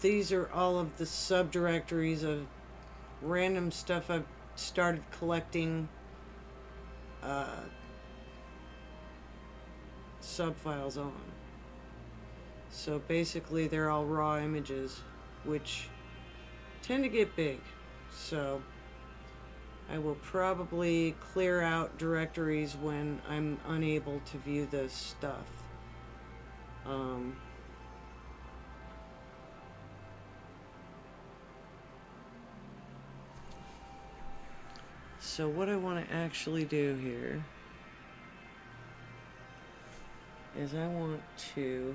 these are all of the subdirectories of random stuff I've started collecting subfiles on. So basically they're all raw images, which tend to get big. So I will probably clear out directories when I'm unable to view this stuff. So what I want to actually do here is I want to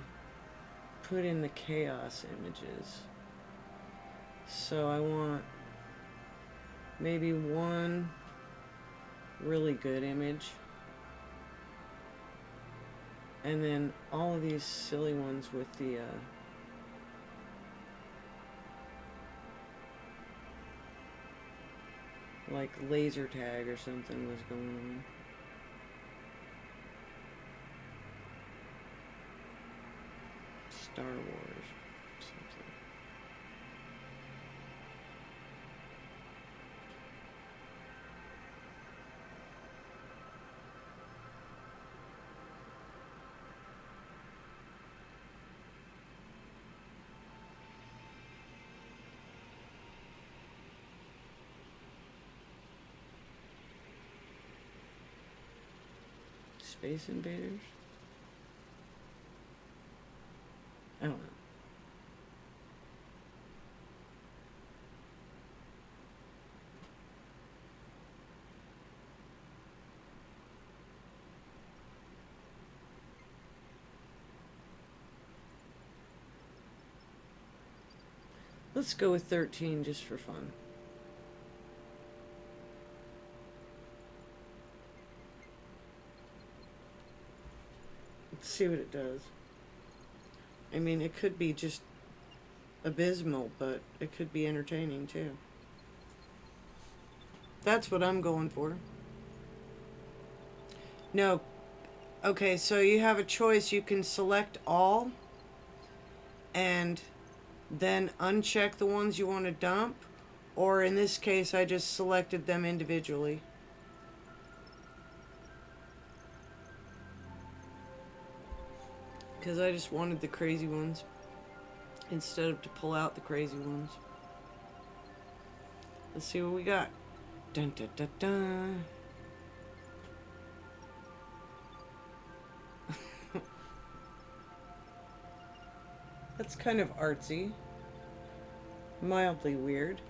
put in the chaos images. So I want maybe one really good image, and then all of these silly ones with the like laser tag or something was going on. Star Wars something. Space Invaders? I don't know. Let's go with 13 just for fun. Let's see what it does. I mean, it could be just abysmal, but it could be entertaining too. That's what I'm going for. No. Okay, so you have a choice. You can select all and then uncheck the ones you want to dump, or in this case I just selected them individually. Because I just wanted the crazy ones instead of to pull out the crazy ones. Let's see what we got. Dun dun dun dun. That's kind of artsy. Mildly weird.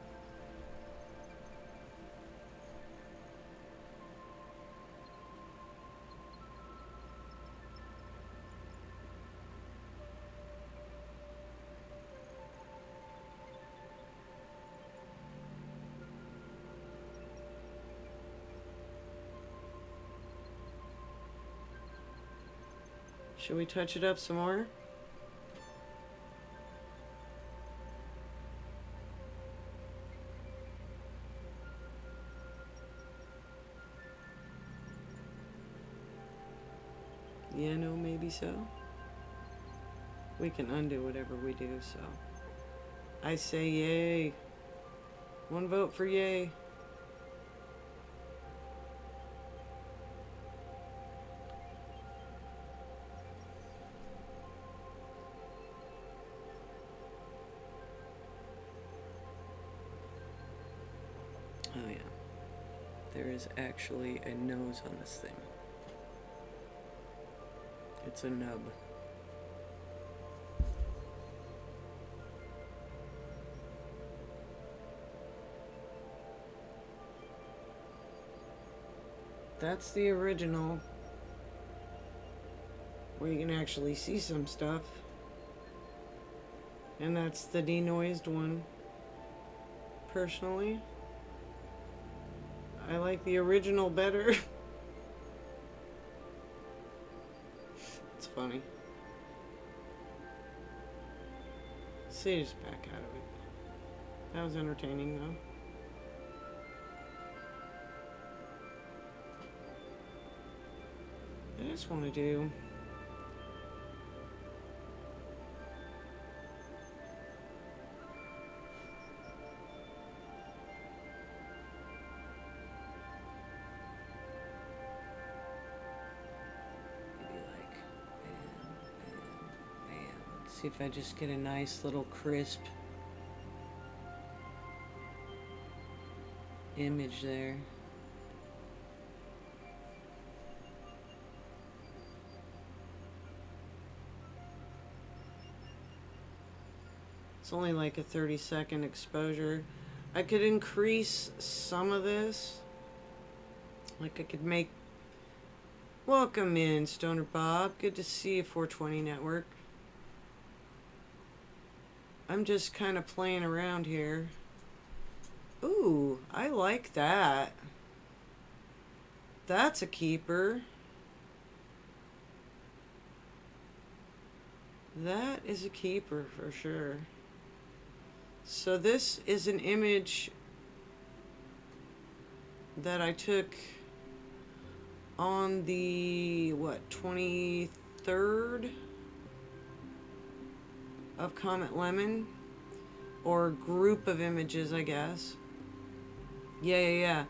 Should we touch it up some more? Yeah, no, maybe so. We can undo whatever we do, so. I say yay. One vote for yay. Oh yeah. There is actually a nose on this thing. It's a nub. That's the original, where you can actually see some stuff. And that's the denoised one. Personally, I like the original better. It's funny. See, just back out of it. That was entertaining though. I just want to do maybe like bam. See if I just get a nice little crisp image there. It's only like a 30-second exposure. I could increase some of this. Like I could make... Welcome in, Stoner Bob. Good to see you, 420 Network. I'm just kind of playing around here. Ooh, I like that. That's a keeper. That is a keeper for sure. So this is an image that I took on the, what, 23rd of Comet Lemon, or group of images, I guess. Yeah.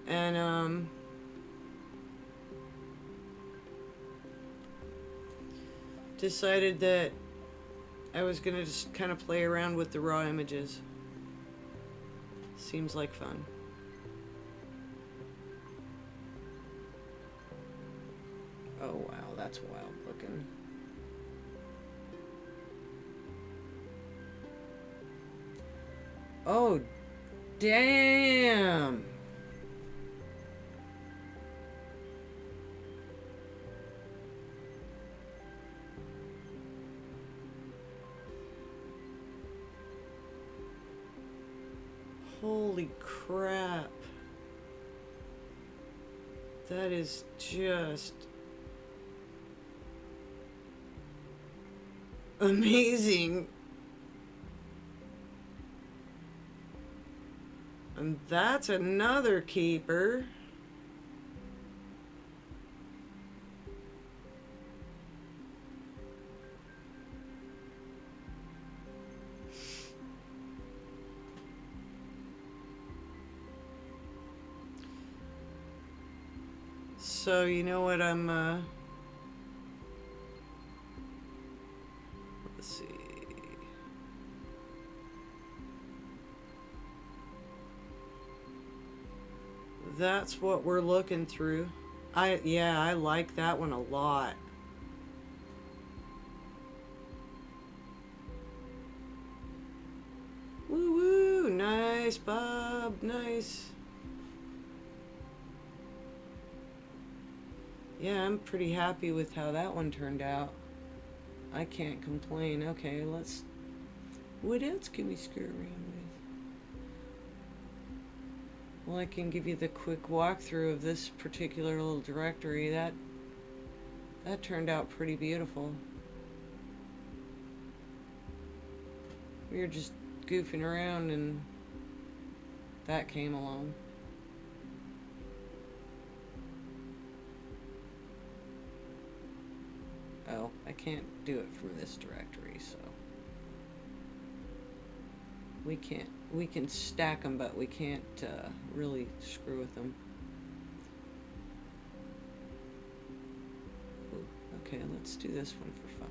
And, decided that I was gonna just kind of play around with the raw images. Seems like fun. Oh wow, that's wild looking. Oh, damn! Holy crap. That is just amazing. And that's another keeper. So, you know what I'm, let's see. That's what we're looking through. I like that one a lot. Woo woo, nice, Bob, nice. Yeah, I'm pretty happy with how that one turned out. I can't complain. Okay, let's... What else can we screw around with? Well, I can give you the quick walkthrough of this particular little directory. That That turned out pretty beautiful. We were just goofing around and that came along. Oh, I can't do it from this directory, so we can stack them, but we can't really screw with them. Ooh, okay, let's do this one for fun.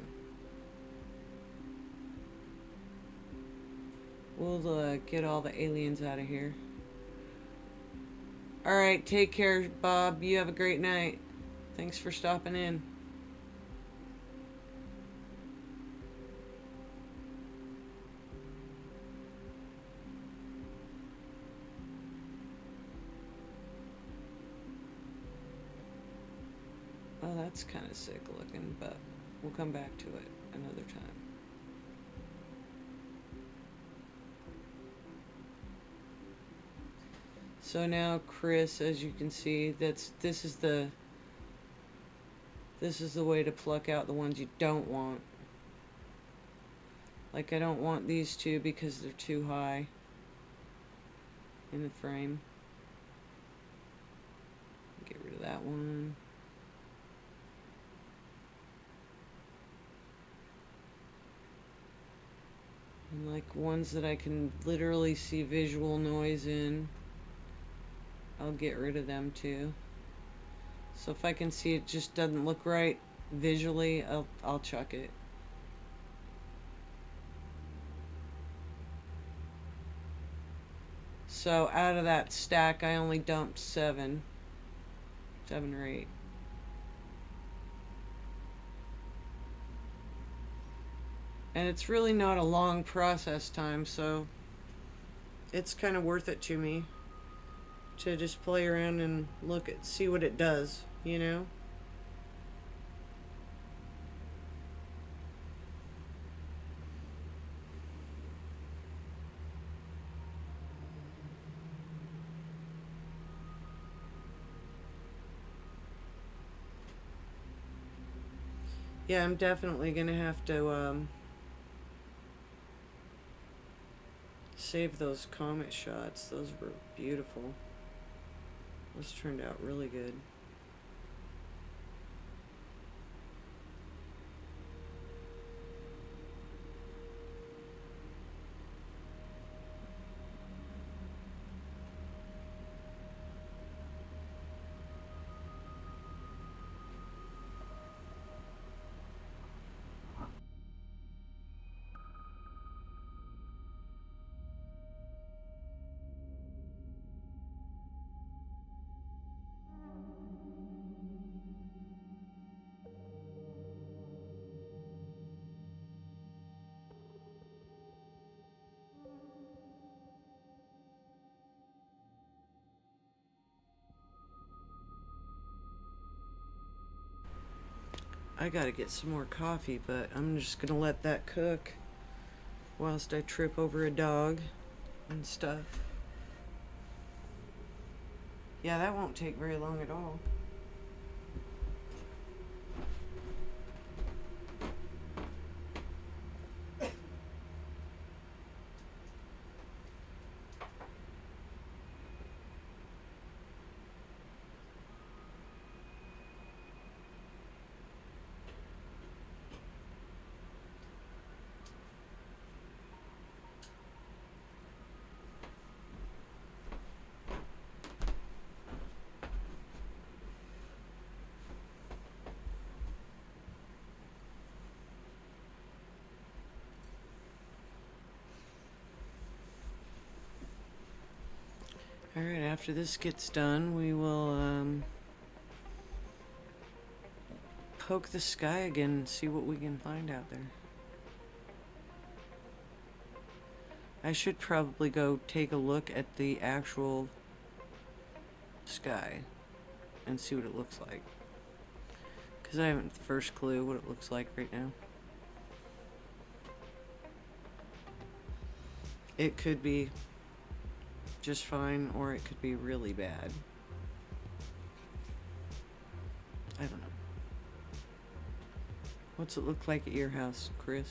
We'll get all the aliens out of here. Alright, take care, Bob. You have a great night. Thanks for stopping in. Oh, that's kind of sick looking, but we'll come back to it another time. So now, Chris, as you can see, this is the way to pluck out the ones you don't want. Like, I don't want these two because they're too high in the frame. Get rid of that one. And like ones that I can literally see visual noise in, I'll get rid of them too. So if I can see it just doesn't look right visually, I'll chuck it. So out of that stack, I only dumped 7 or 8. And it's really not a long process time, so it's kind of worth it to me to just play around and see what it does, you know? Yeah, I'm definitely gonna have to save those comet shots. Those were beautiful. Those turned out really good. I gotta get some more coffee, but I'm just gonna let that cook whilst I trip over a dog and stuff. Yeah, that won't take very long at all. Alright, after this gets done, we will poke the sky again and see what we can find out there. I should probably go take a look at the actual sky and see what it looks like, because I haven't the first clue what it looks like right now. It could be just fine, or it could be really bad. I don't know. What's it look like at your house, Chris?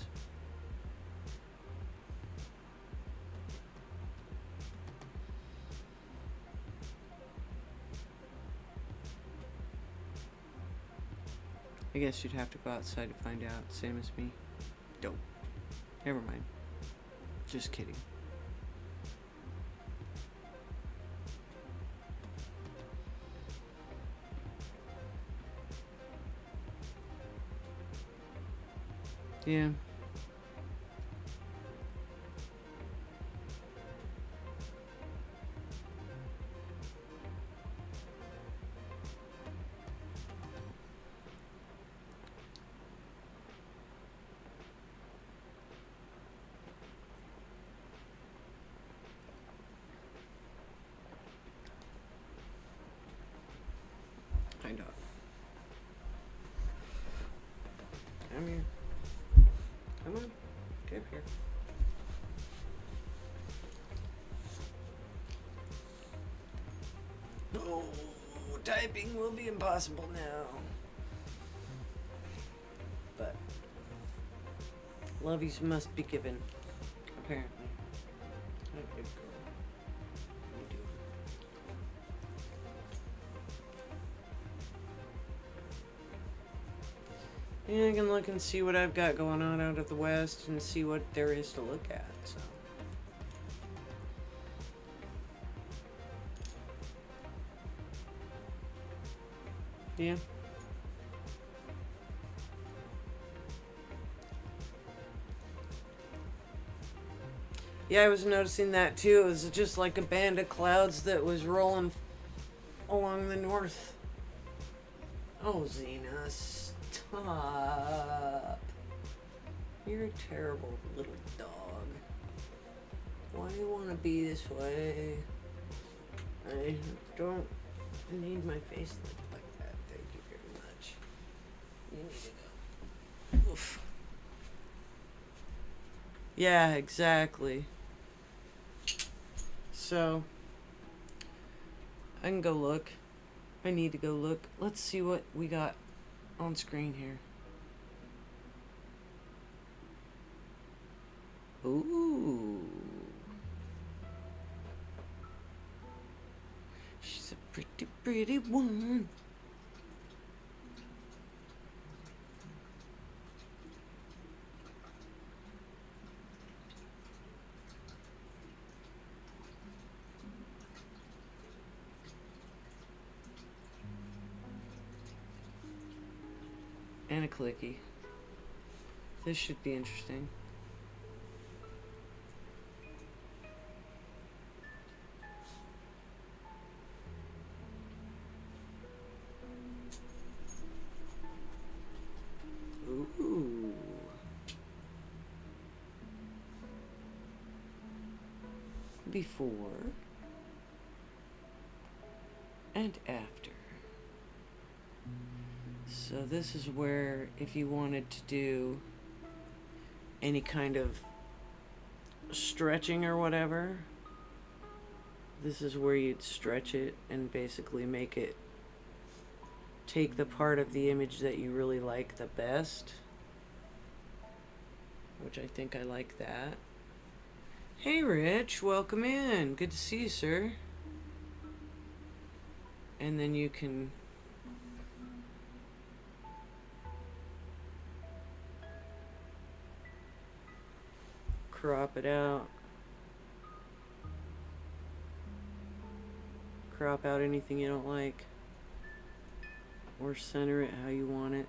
I guess you'd have to go outside to find out, same as me. Don't. Never mind. Just kidding. Yeah. Hi, dog. Come here. Come on. Get up here. Oh, typing will be impossible now. But lovies must be given, apparently. Oh, good girl. What are you doing? Yeah, I can look and see what I've got going on out of the west and see what there is to look at, so. Yeah. Yeah, I was noticing that too. It was just like a band of clouds that was rolling along the north. Oh, Xena, stop. You're a terrible little dog. Why do you want to be this way? I don't need my face like that. Thank you very much. You need to go. Oof. Yeah, exactly. So, I can go look. I need to go look. Let's see what we got on screen here. Ooh. She's a pretty, pretty one. And a clicky. This should be interesting. Ooh. Before and after. So this is where if you wanted to do any kind of stretching or whatever, this is where you'd stretch it and basically make it take the part of the image that you really like the best, which I think I like that. Hey Rich, welcome in. Good to see you, sir. And then you can crop it out. Crop out anything you don't like. Or center it how you want it.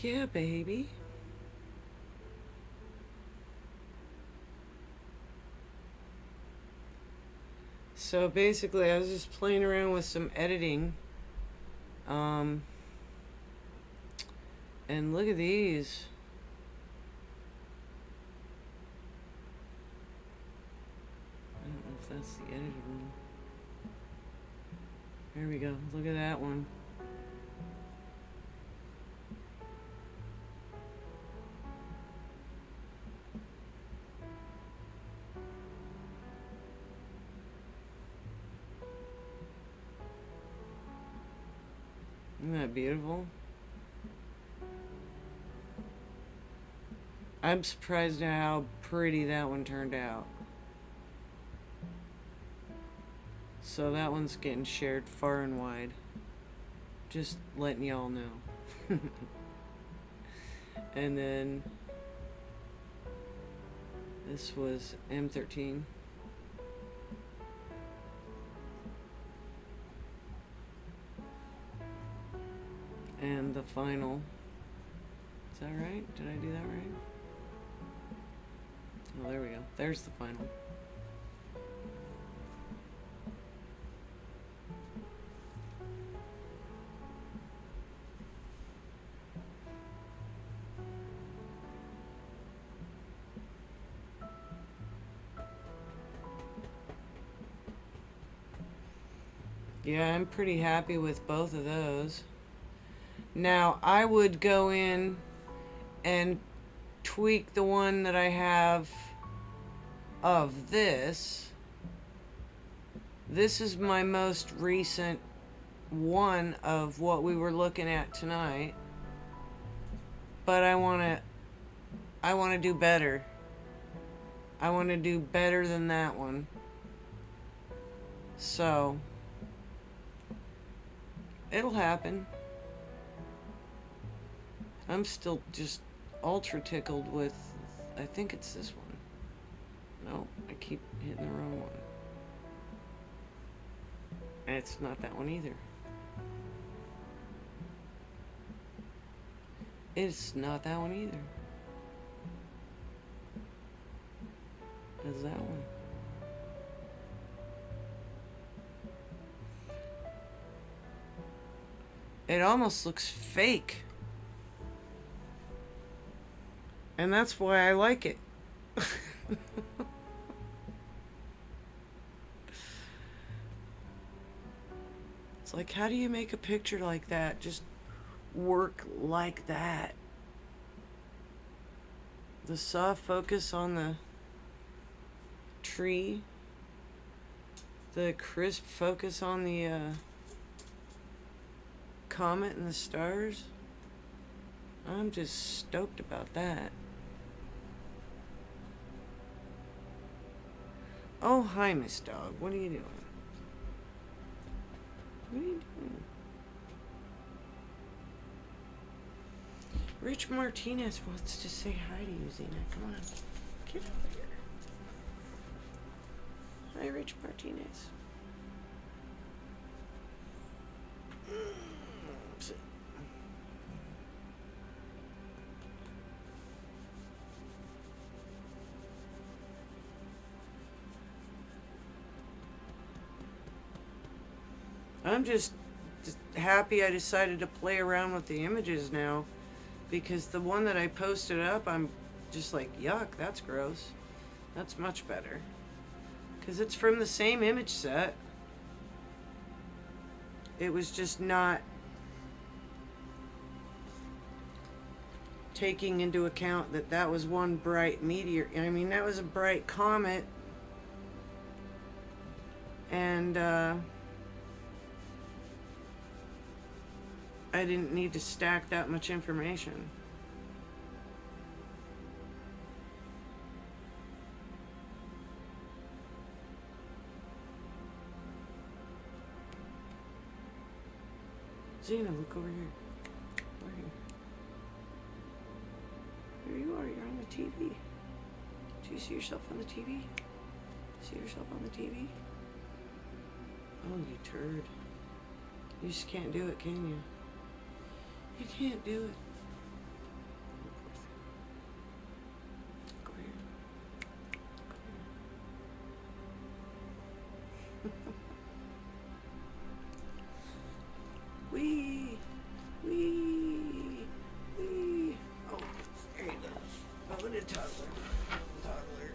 Yeah, baby. So basically, I was just playing around with some editing. And look at these. I don't know if that's the edited one. There we go. Look at that one. Isn't that beautiful? I'm surprised at how pretty that one turned out. So that one's getting shared far and wide. Just letting y'all know. And then this was M13. And the final. Is that right? Did I do that right? Oh, there we go. There's the final. Yeah, I'm pretty happy with both of those. Now, I would go in and tweak the one that I have of this. This is my most recent one of what we were looking at tonight. But I want to do better. I want to do better than that one. So, it'll happen. I'm still just ultra tickled with, I think it's this one. No, I keep hitting the wrong one. And it's not that one either. It's not that one either. It's that one. It almost looks fake. And that's why I like it. It's like, how do you make a picture like that just work like that? The soft focus on the tree, the crisp focus on the comet and the stars. I'm just stoked about that. Oh, hi, Miss Dog. What are you doing? What are you doing? Rich Martinez wants to say hi to you, Zena. Come on. Get over here. Hi, Rich Martinez. Sit. I'm just happy I decided to play around with the images now, because the one that I posted up, I'm just like, yuck, that's gross. That's much better. Because it's from the same image set. It was just not taking into account that that was one bright meteor. I mean, that was a bright comet. And, I didn't need to stack that much information. Zena, look over here. Where are you? There you are, you're on the TV. Do you see yourself on the TV? See yourself on the TV? Oh, you turd. You just can't do it, can you? You can't do it. Go here. Go here. Wee! Wee! Wee! toddler. Toddler.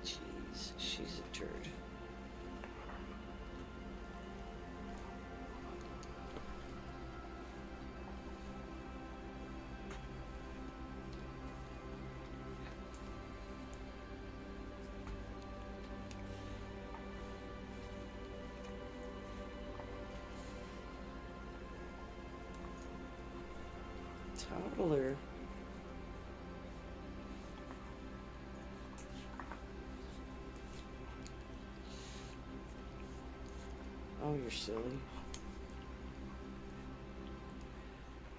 Jeez, she's a turd. Toddler. Oh, you're silly.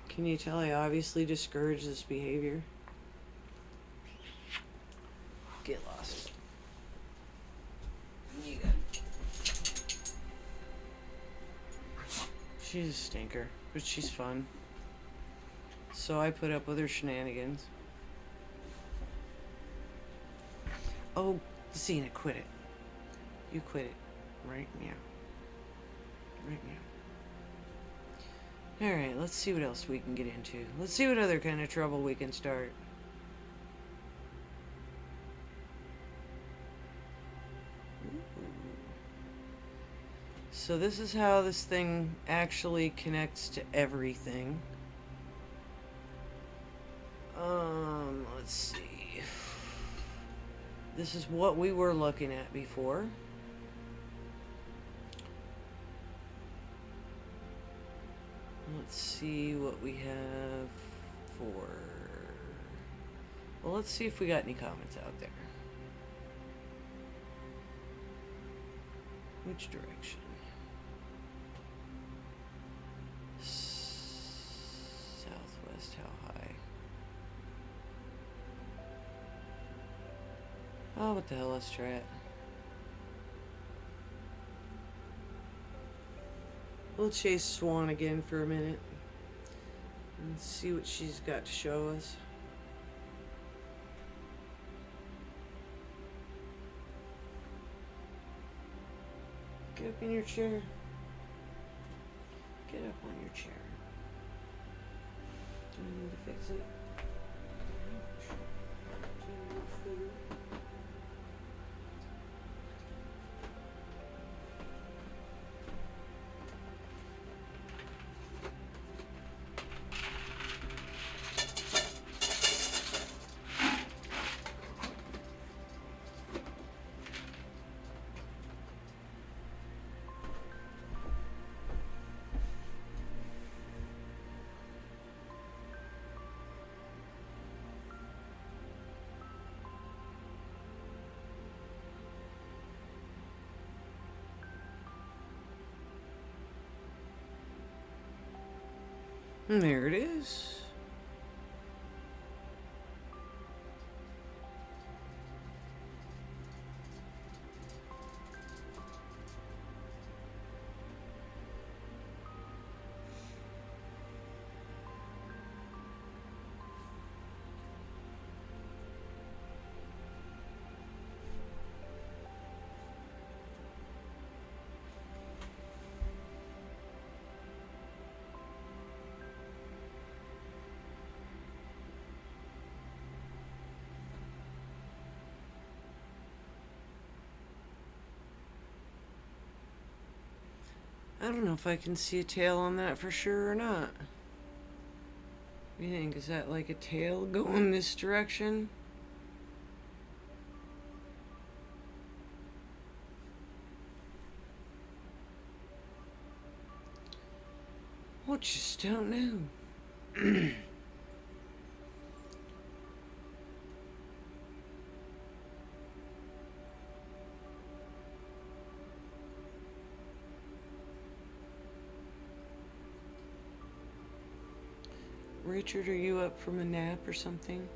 Can you tell I obviously discourage this behavior? Get lost. You got it. She's a stinker, but she's fun. So I put up with her shenanigans. Oh, Xena, quit it. You quit it. Right now. Right now. Alright, let's see what else we can get into. Let's see what other kind of trouble we can start. So this is how this thing actually connects to everything. Let's see. This is what we were looking at before. Let's see what we have for... Well, let's see if we got any comments out there. Which direction? Southwest, how high? Oh, what the hell, let's try it. We'll chase Swan again for a minute and see what she's got to show us. Get up in your chair. Get up on your chair. Do you need to fix it? Do you need food? And there it is. I don't know if I can see a tail on that for sure or not. What do you think? Is that like a tail going this direction? I just don't know. Richard, are you up from a nap or something?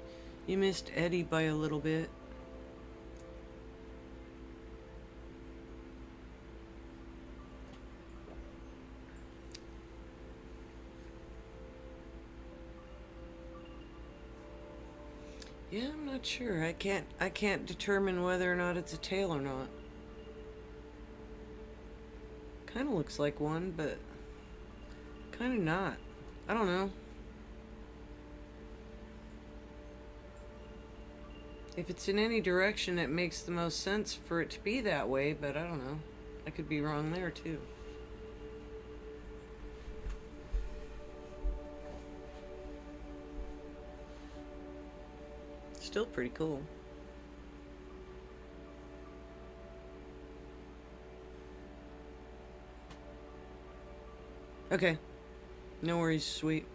You missed Eddie by a little bit. Yeah, I'm not sure. I can't determine whether or not it's a tail or not. Kind of looks like one, but kind of not. I don't know. If it's in any direction, it makes the most sense for it to be that way, but I don't know. I could be wrong there too. Still pretty cool. Okay. No worries, sweet.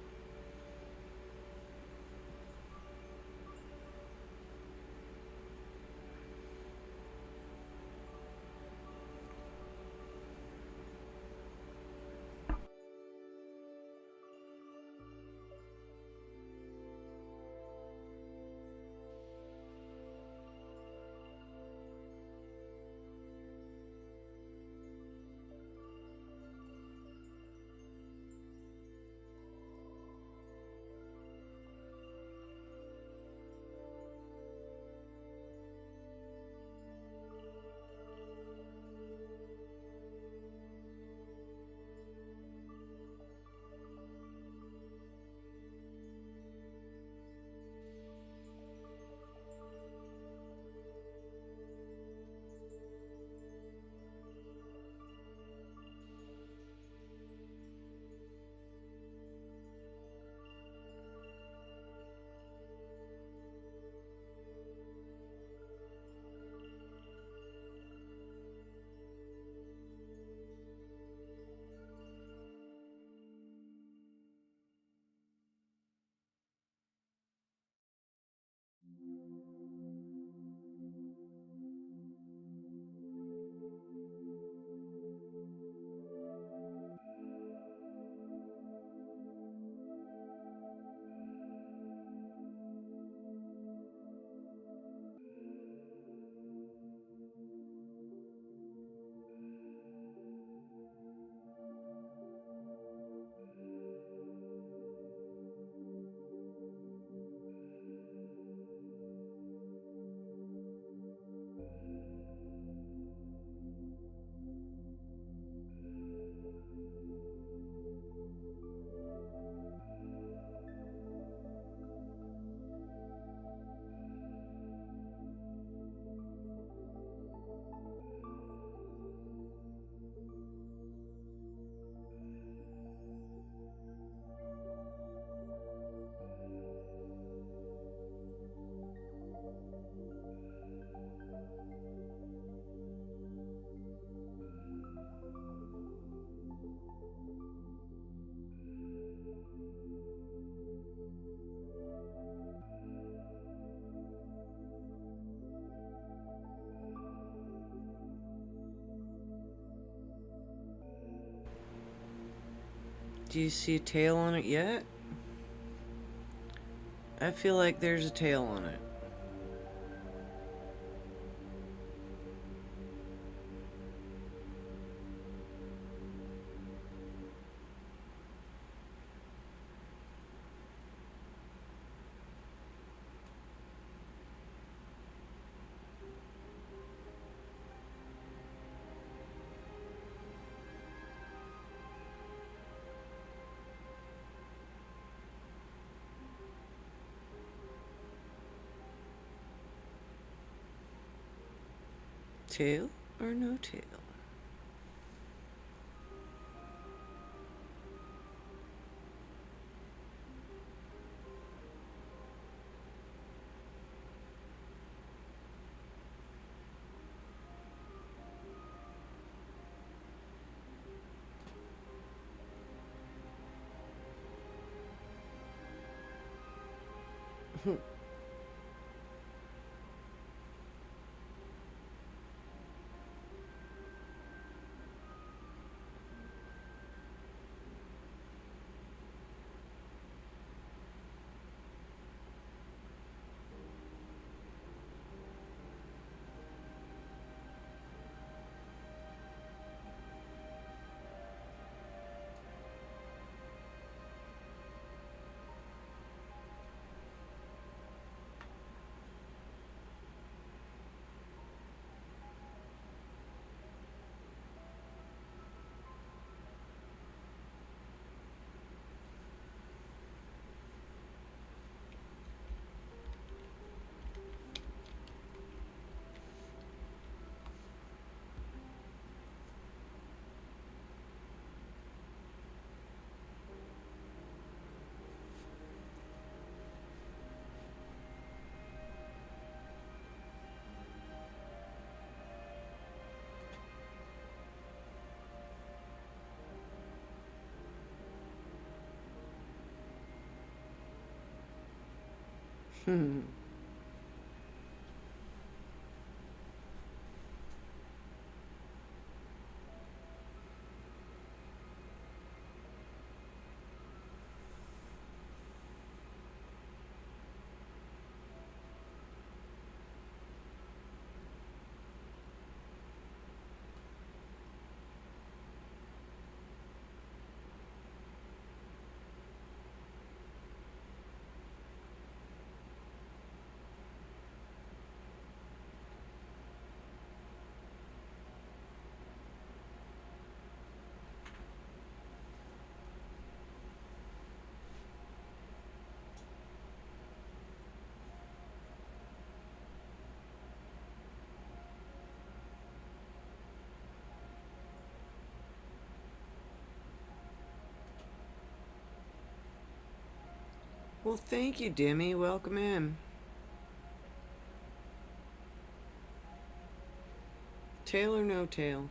Do you see a tail on it yet? I feel like there's a tail on it. Tail or no tail? Hmm. Well, thank you, Dimmy. Welcome in. Tail or no tail?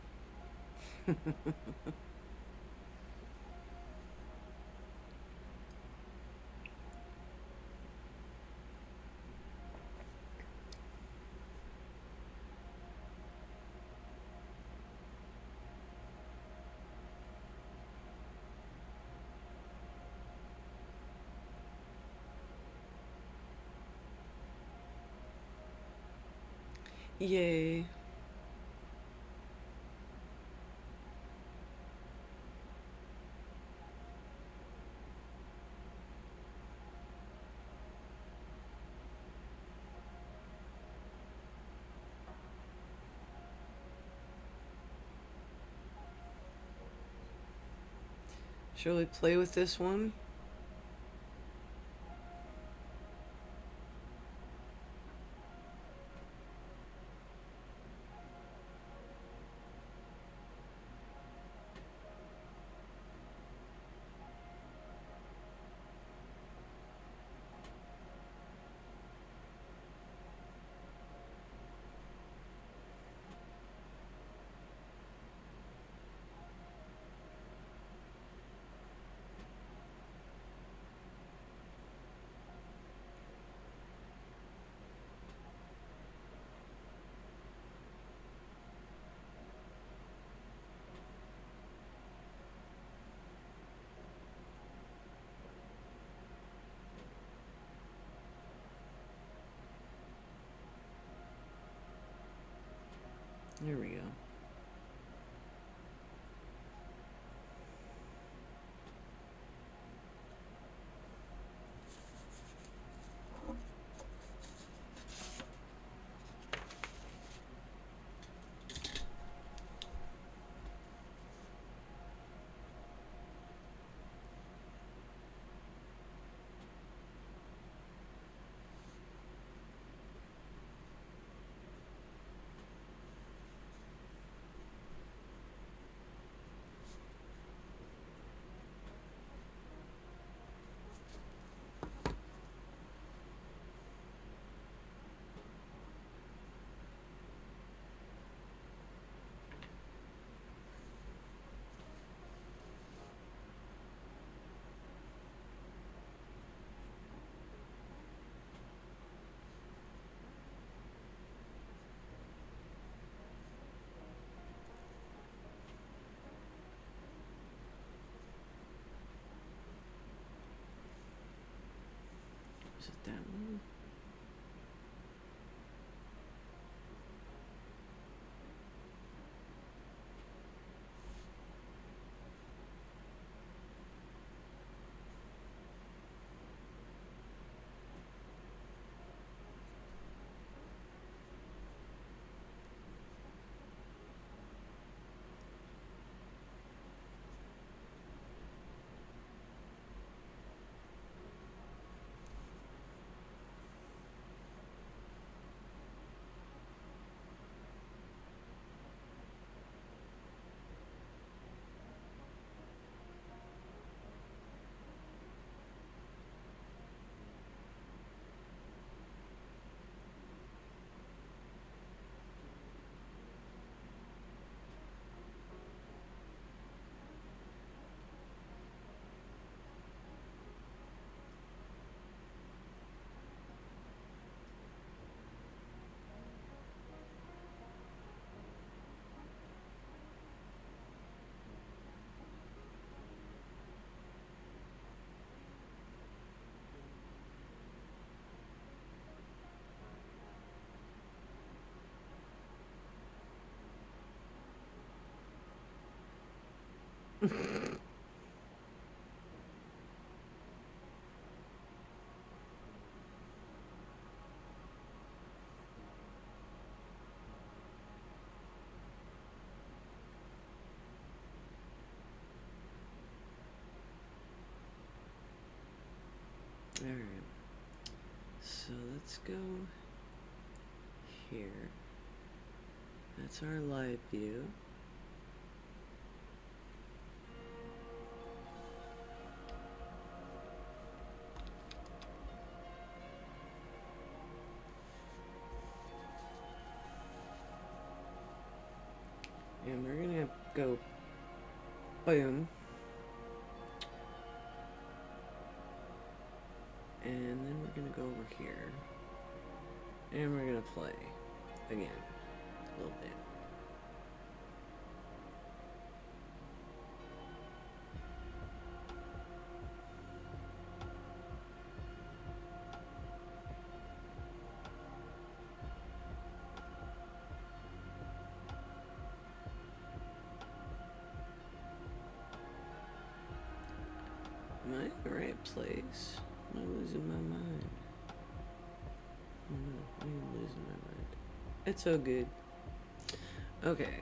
Yay. Shall we play with this one? There we go. Is it that one? Alright. So let's go here. That's our live view. And we're gonna go boom. And then we're gonna go over here. And we're gonna play again a little bit. Am I in the right place? Am I losing my mind? Oh no, I am losing my mind. It's so good. Okay.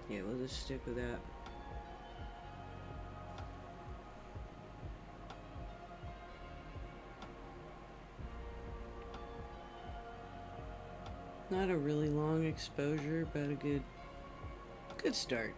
Yeah, we'll just stick with that. Not a really long exposure, but a good start.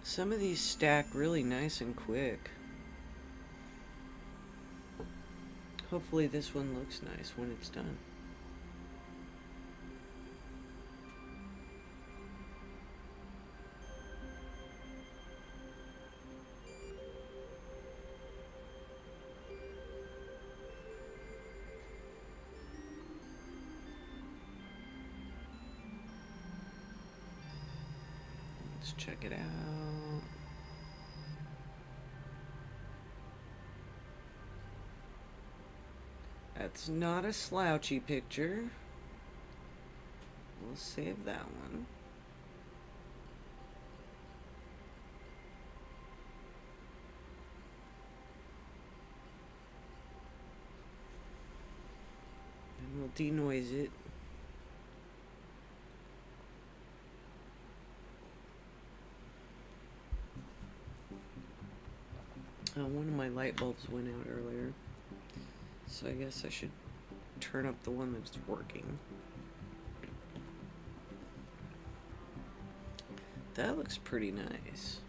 Some of these stack really nice and quick. Hopefully this one looks nice when it's done. Let's check it out. That's not a slouchy picture. We'll save that one. And we'll denoise it. One of my light bulbs went out earlier, so I guess I should turn up the one that's working. That looks pretty nice.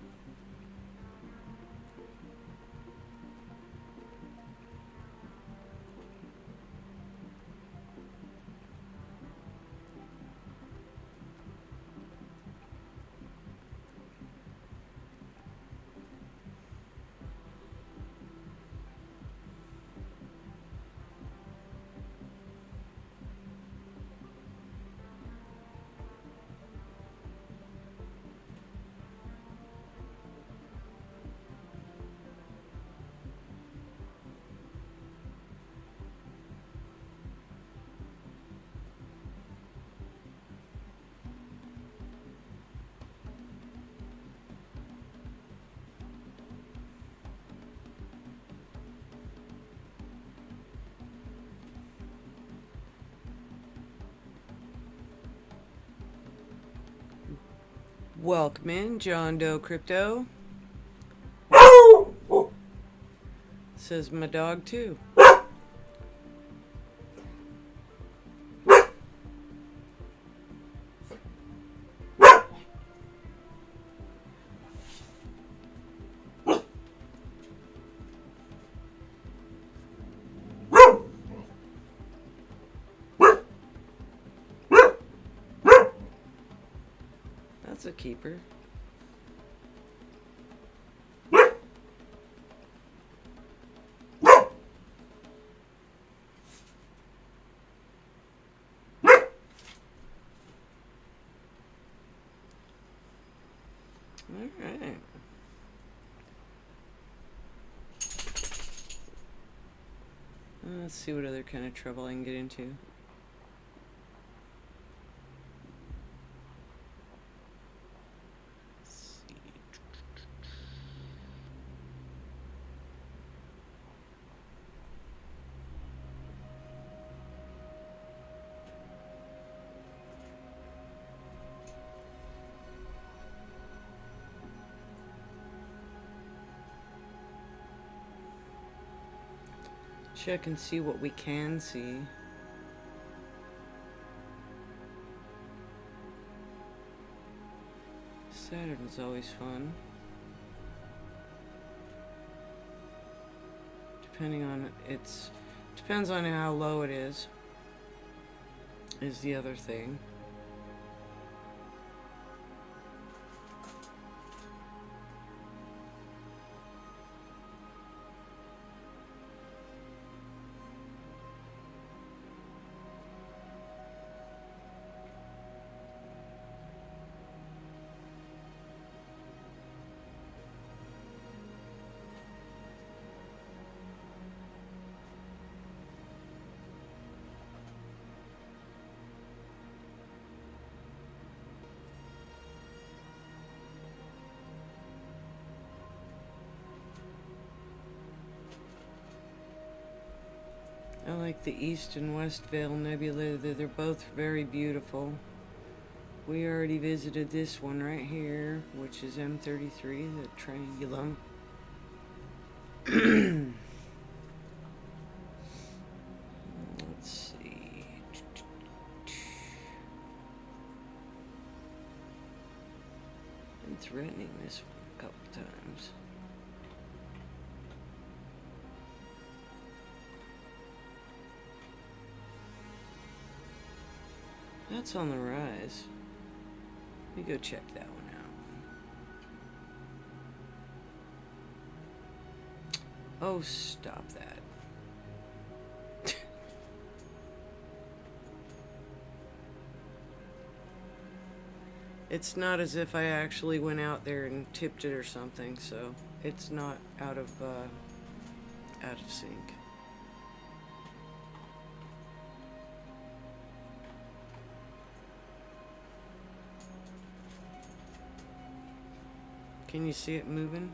Welcome in, John Doe Crypto. Says my dog too. That's a keeper. Alright. Let's see what other kind of trouble I can get into. Check and see what we can see. Saturn is always fun. Depending on depends on how low it is the other thing. I like the East and West Veil Nebula. They're both very beautiful. We already visited this one right here, which is M33, the Triangulum. Let's see. Been threatening this one a couple times. That's on the rise. Let me go check that one out. Oh, stop that. It's not as if I actually went out there and tipped it or something, so it's not out of sync. Can you see it moving?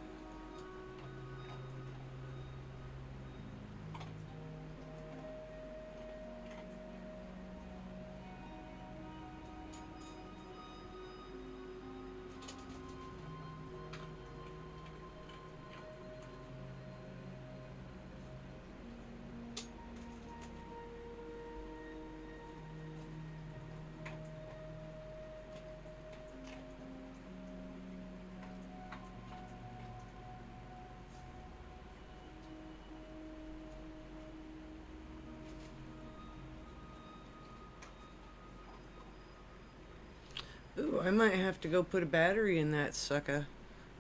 Ooh, I might have to go put a battery in that sucker.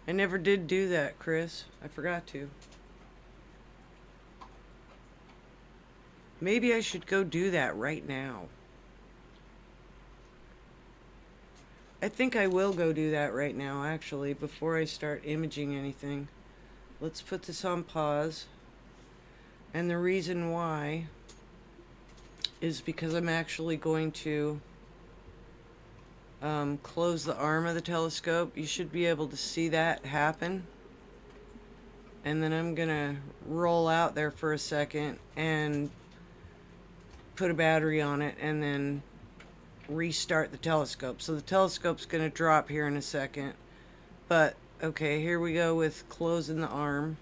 I never did do that, Chris. I forgot to. Maybe I should go do that right now. I think I will go do that right now, actually, before I start imaging anything. Let's put this on pause. And the reason why is because I'm actually going to close the arm of the telescope. You should be able to see that happen. And then I'm going to roll out there for a second and put a battery on it and then restart the telescope. So the telescope's going to drop here in a second. But, okay, here we go with closing the arm.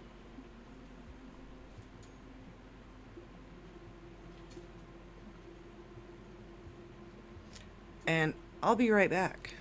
And I'll be right back.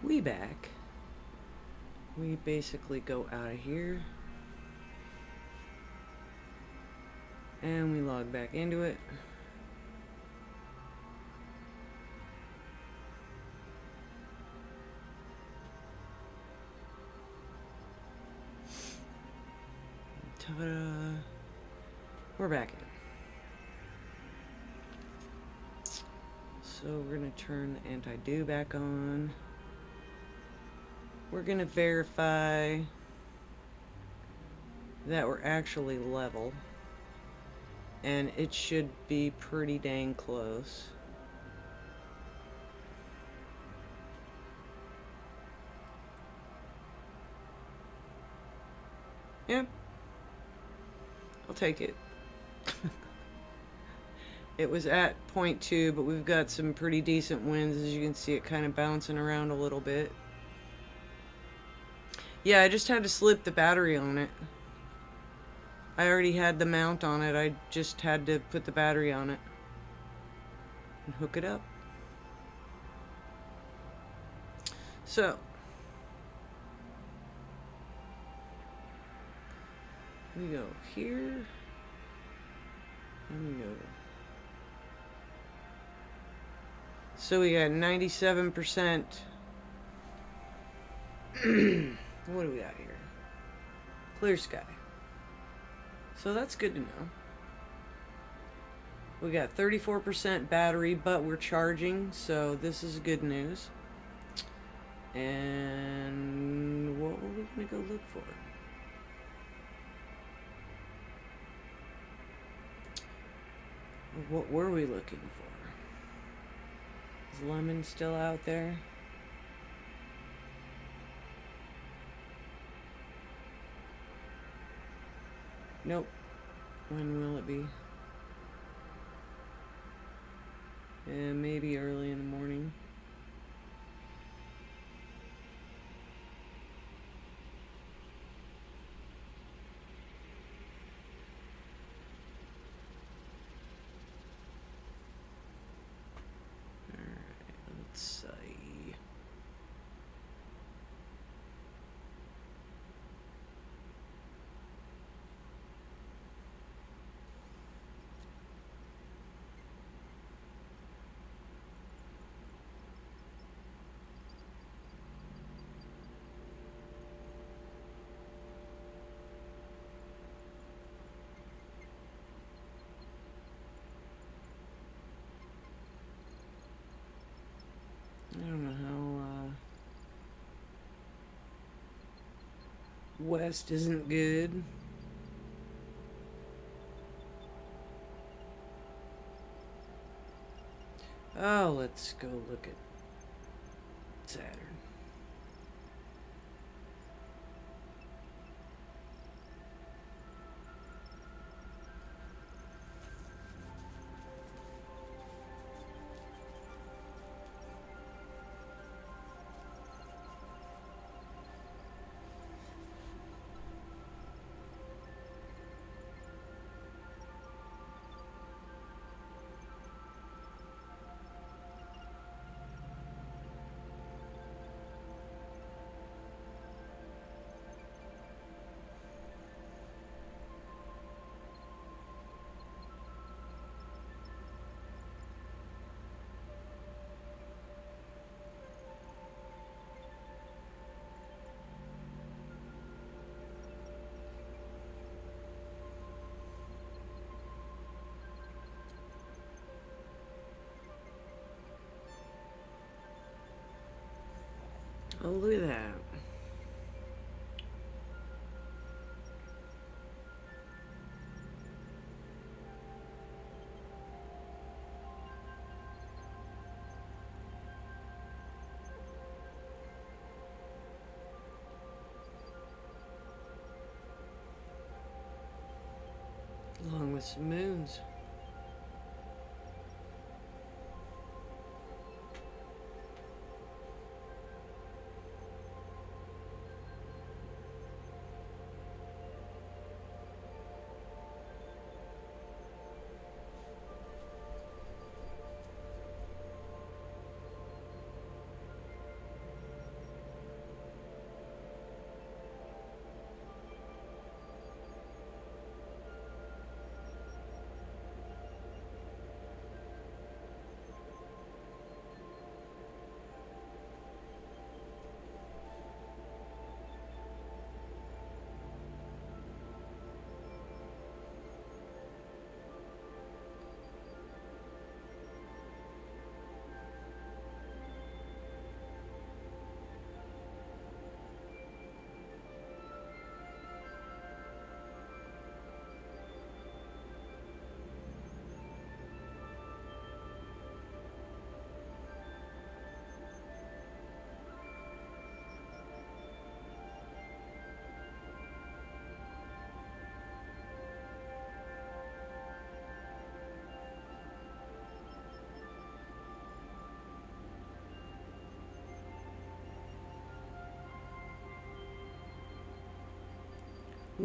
We back. We basically go out of here. And we log back into it. Ta-da! We're back in. So we're going to turn the anti-do back on. We're going to verify that we're actually level. And it should be pretty dang close. Yep. I'll take it. It was at 0.2, but we've got some pretty decent winds. As you can see, it kind of bouncing around a little bit. Yeah, I just had to slip the battery on it. I already had the mount on it. I just had to put the battery on it and hook it up. So, we go here, and we go. So we got 97%. What do we got here? Clear sky. So that's good to know. We got 34% battery, but we're charging, so this is good news. And what were we going to go look for? What were we looking for? Is Lemon still out there? Nope. When will it be? Maybe early in the morning. Let's see. I don't know how, west isn't good. Oh, let's go look at Saturn. Oh, look at that. Along with some moons.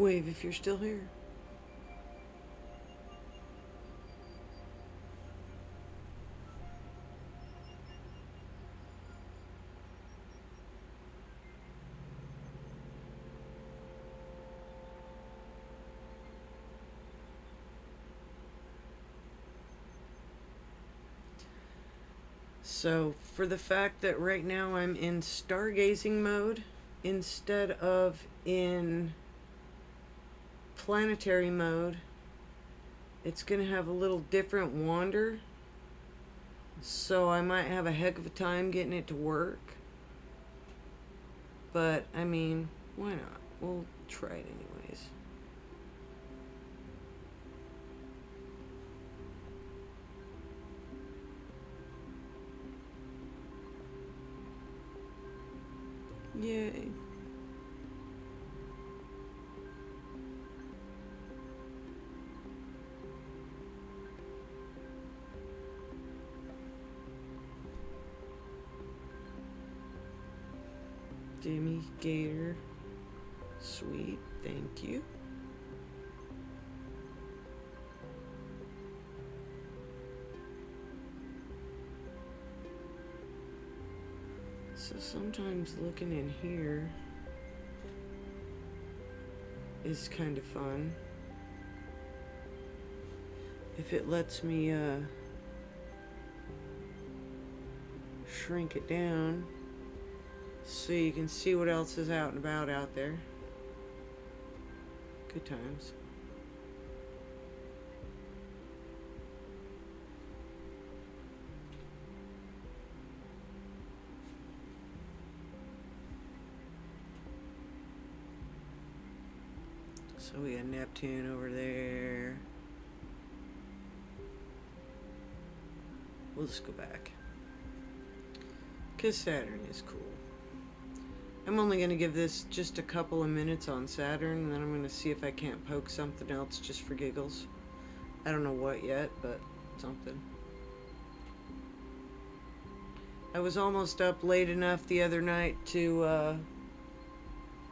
Wave if you're still here. So, for the fact that right now I'm in stargazing mode instead of in planetary mode, it's going to have a little different wander. So, I might have a heck of a time getting it to work. But, I mean, why not? We'll try it anyways. Yay. Demi Gator. Sweet, thank you. So sometimes looking in here is kind of fun. If it lets me shrink it down so you can see what else is out and about out there. Good times. So we got Neptune over there. We'll just go back. Because Saturn is cool. I'm only going to give this just a couple of minutes on Saturn, and then I'm going to see if I can't poke something else just for giggles. I don't know what yet, but something. I was almost up late enough the other night to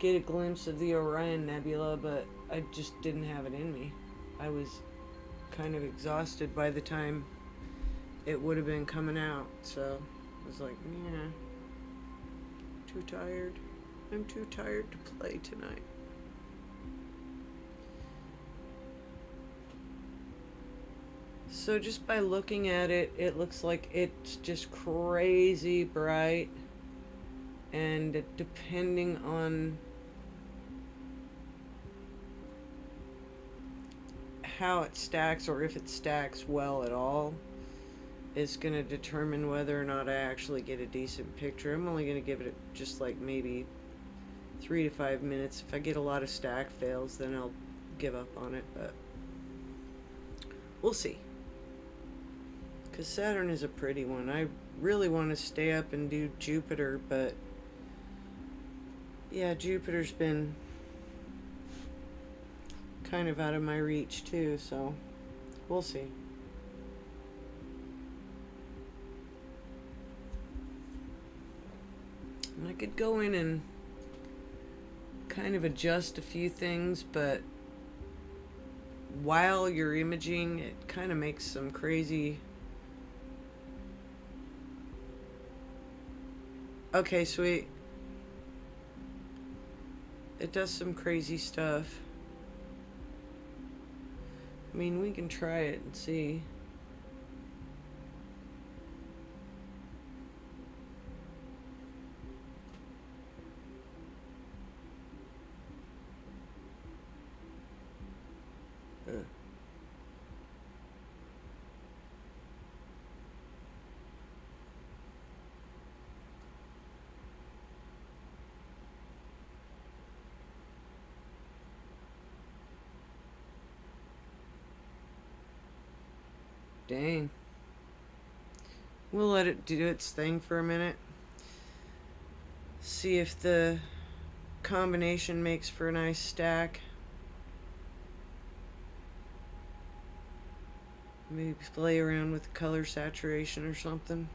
get a glimpse of the Orion Nebula, but I just didn't have it in me. I was kind of exhausted by the time it would have been coming out, so I was like, yeah, too tired. I'm too tired to play tonight. So just by looking at it, it looks like it's just crazy bright, and depending on how it stacks, or if it stacks well at all, is going to determine whether or not I actually get a decent picture. I'm only going to give it just like maybe 3 to 5 minutes. If I get a lot of stack fails, then I'll give up on it, but we'll see. Because Saturn is a pretty one. I really want to stay up and do Jupiter, but yeah, Jupiter's been kind of out of my reach too, so we'll see. And I could go in and kind of adjust a few things, but while you're imaging, it kind of makes some crazy... Okay, sweet. It does some crazy stuff. I mean, we can try it and see. Dang. We'll let it do its thing for a minute. See if the combination makes for a nice stack. Maybe play around with color saturation or something.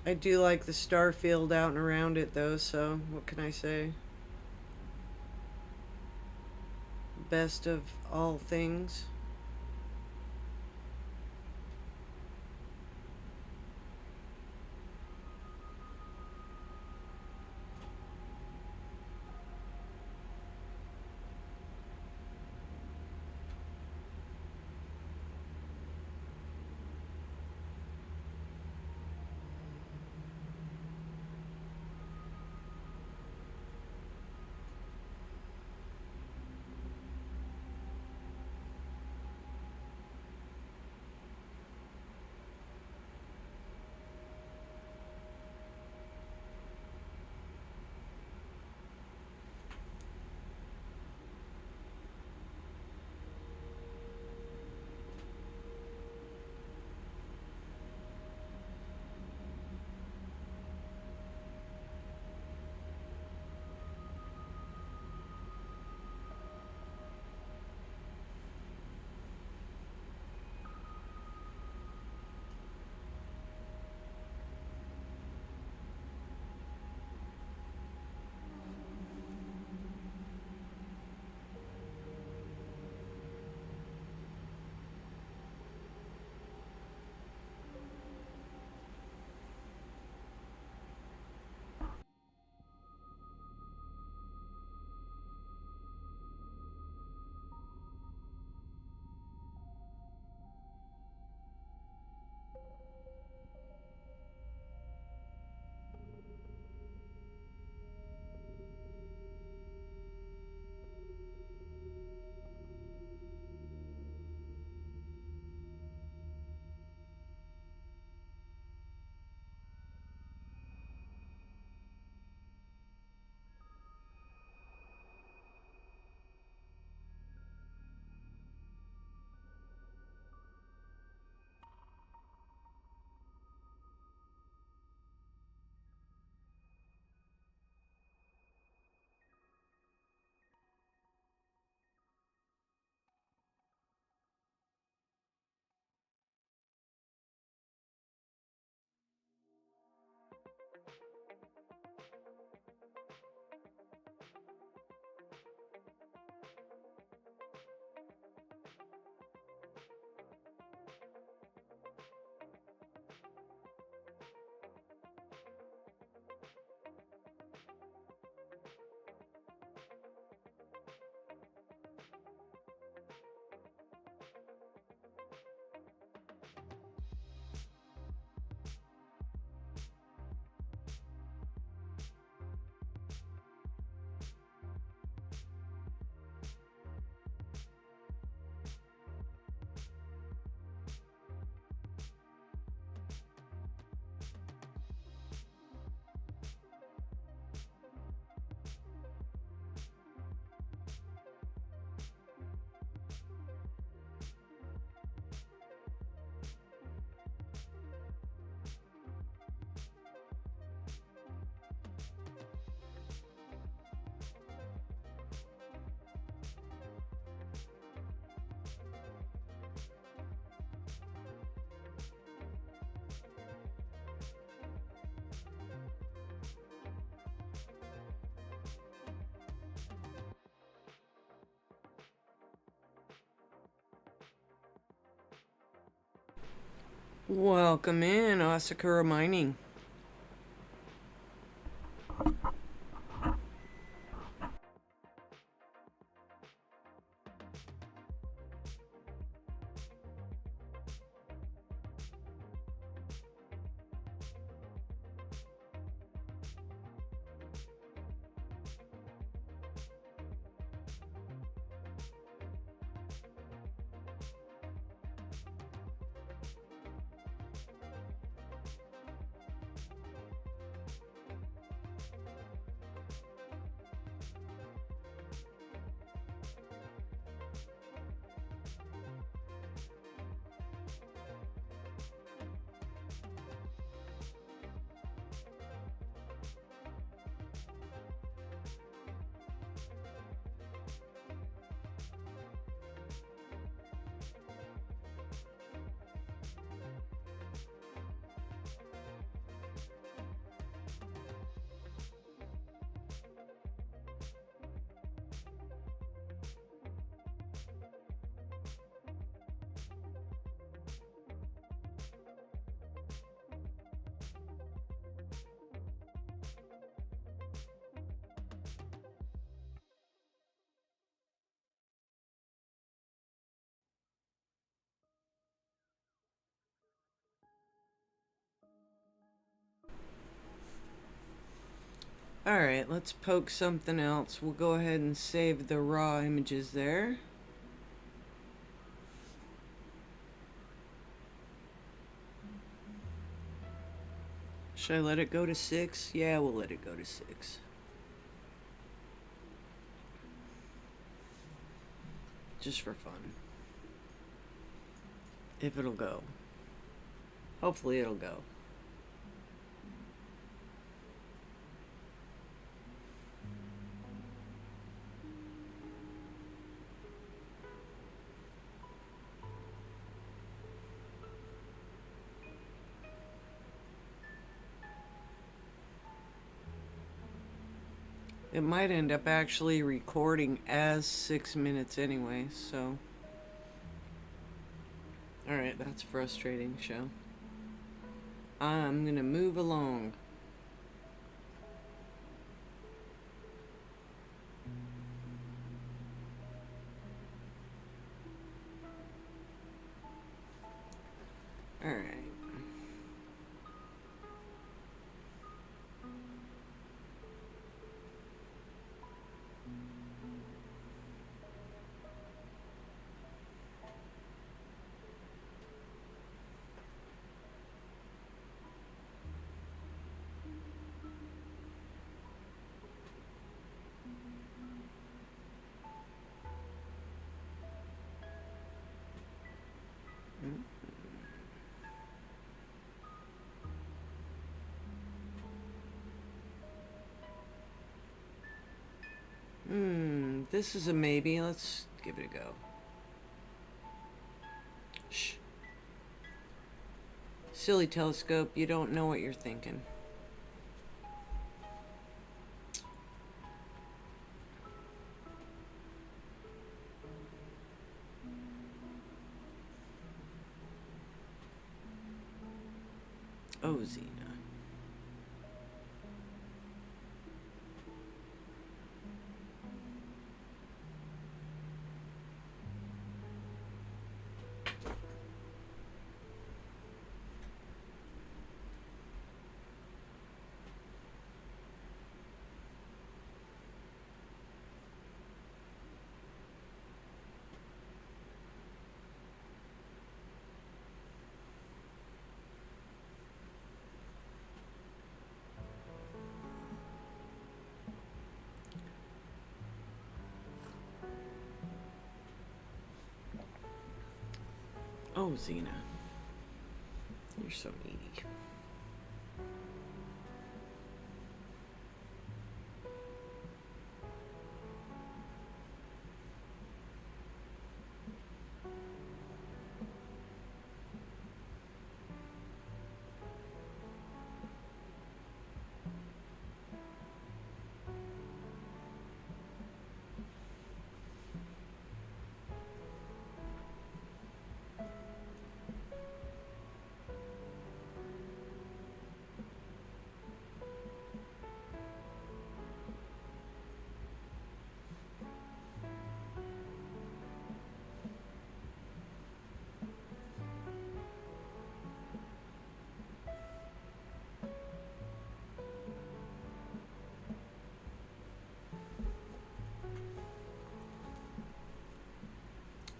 I do like the star field out and around it though, so what can I say? Best of all things. Welcome in, Asakura Mining. Alright, let's poke something else. We'll go ahead and save the raw images there. Should I let it go to 6? Yeah, we'll let it go to 6. Just for fun. If it'll go. Hopefully it'll go. It might end up actually recording as 6 minutes anyway, so. Alright, that's frustrating, show. I'm gonna move along. Alright. This is a maybe. Let's give it a go. Shh. Silly telescope, you don't know what you're thinking. Oh, Xena. Oh, Xena. You're so needy.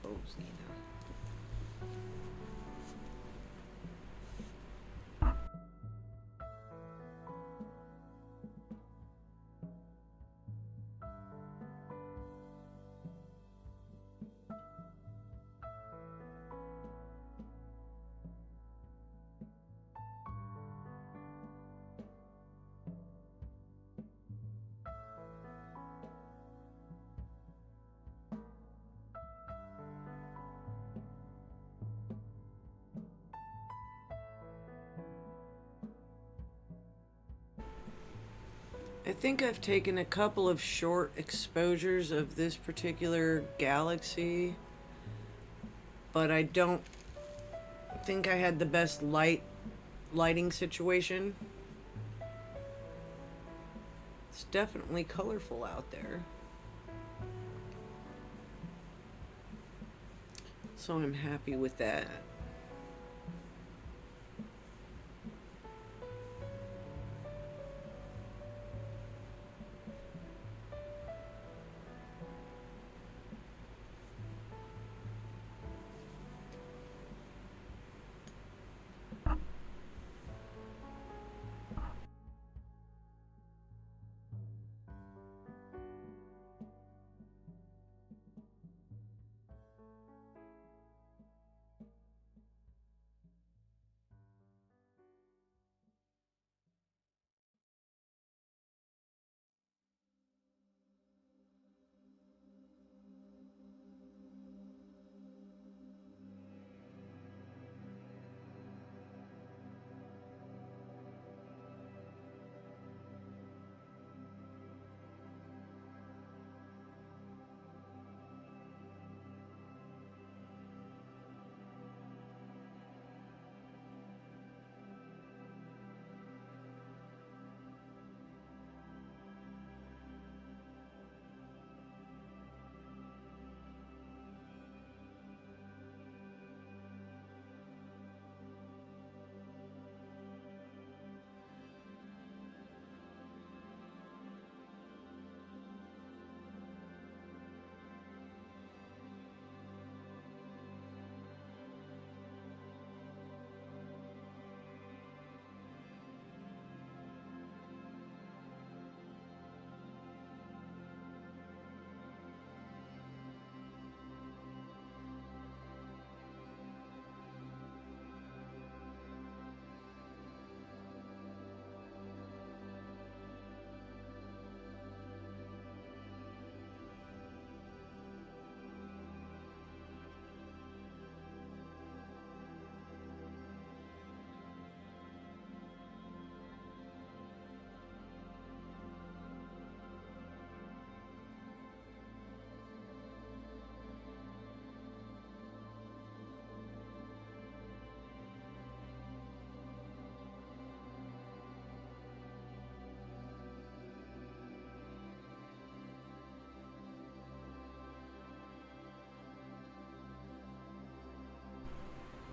Oh, Xena. I think I've taken a couple of short exposures of this particular galaxy, but I don't think I had the best lighting situation. It's definitely colorful out there. So I'm happy with that.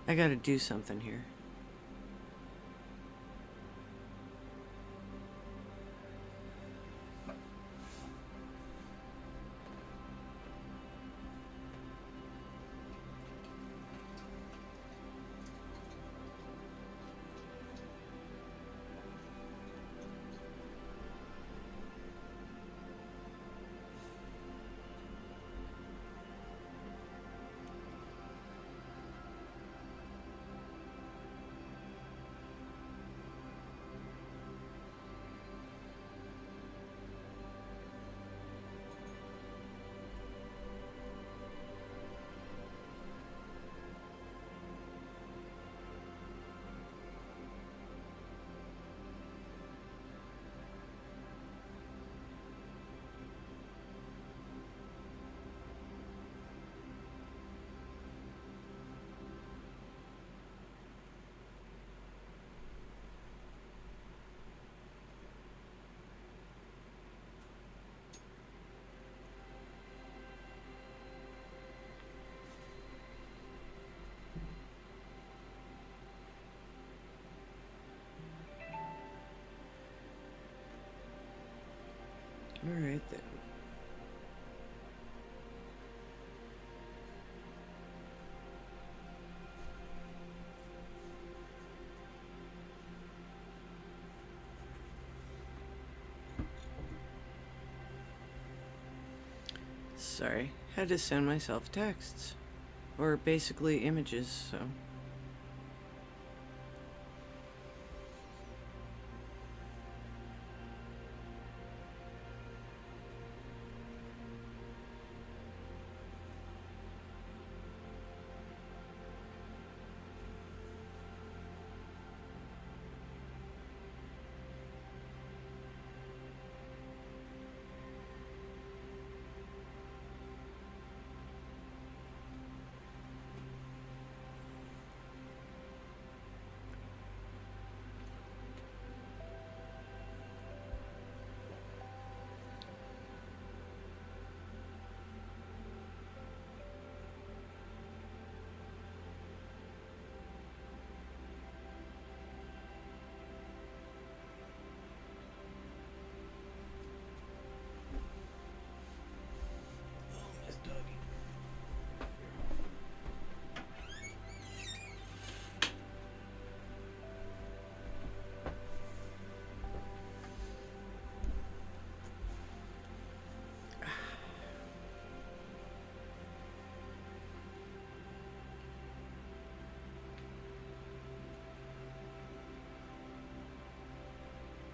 I gotta do something here. All right then. Sorry, had to send myself texts, or basically images, so.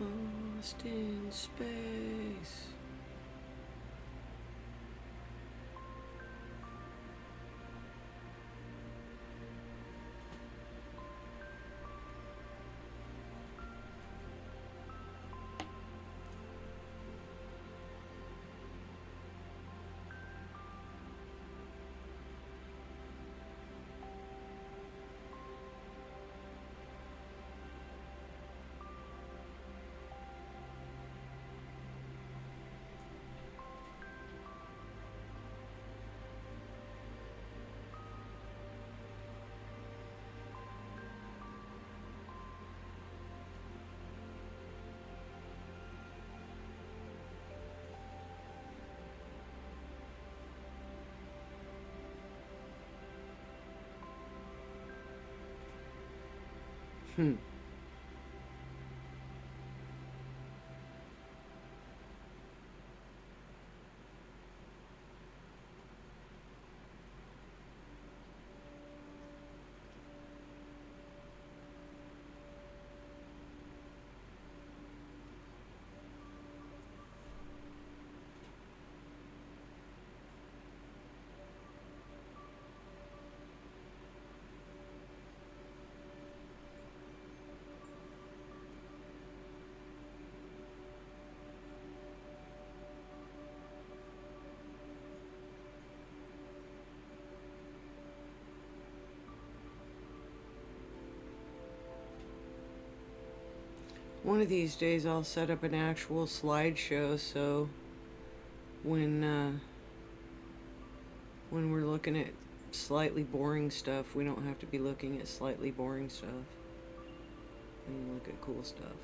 Lost in space. Hmm. One of these days I'll set up an actual slideshow so when we're looking at slightly boring stuff. We don't have to be looking at slightly boring stuff. We can look at cool stuff.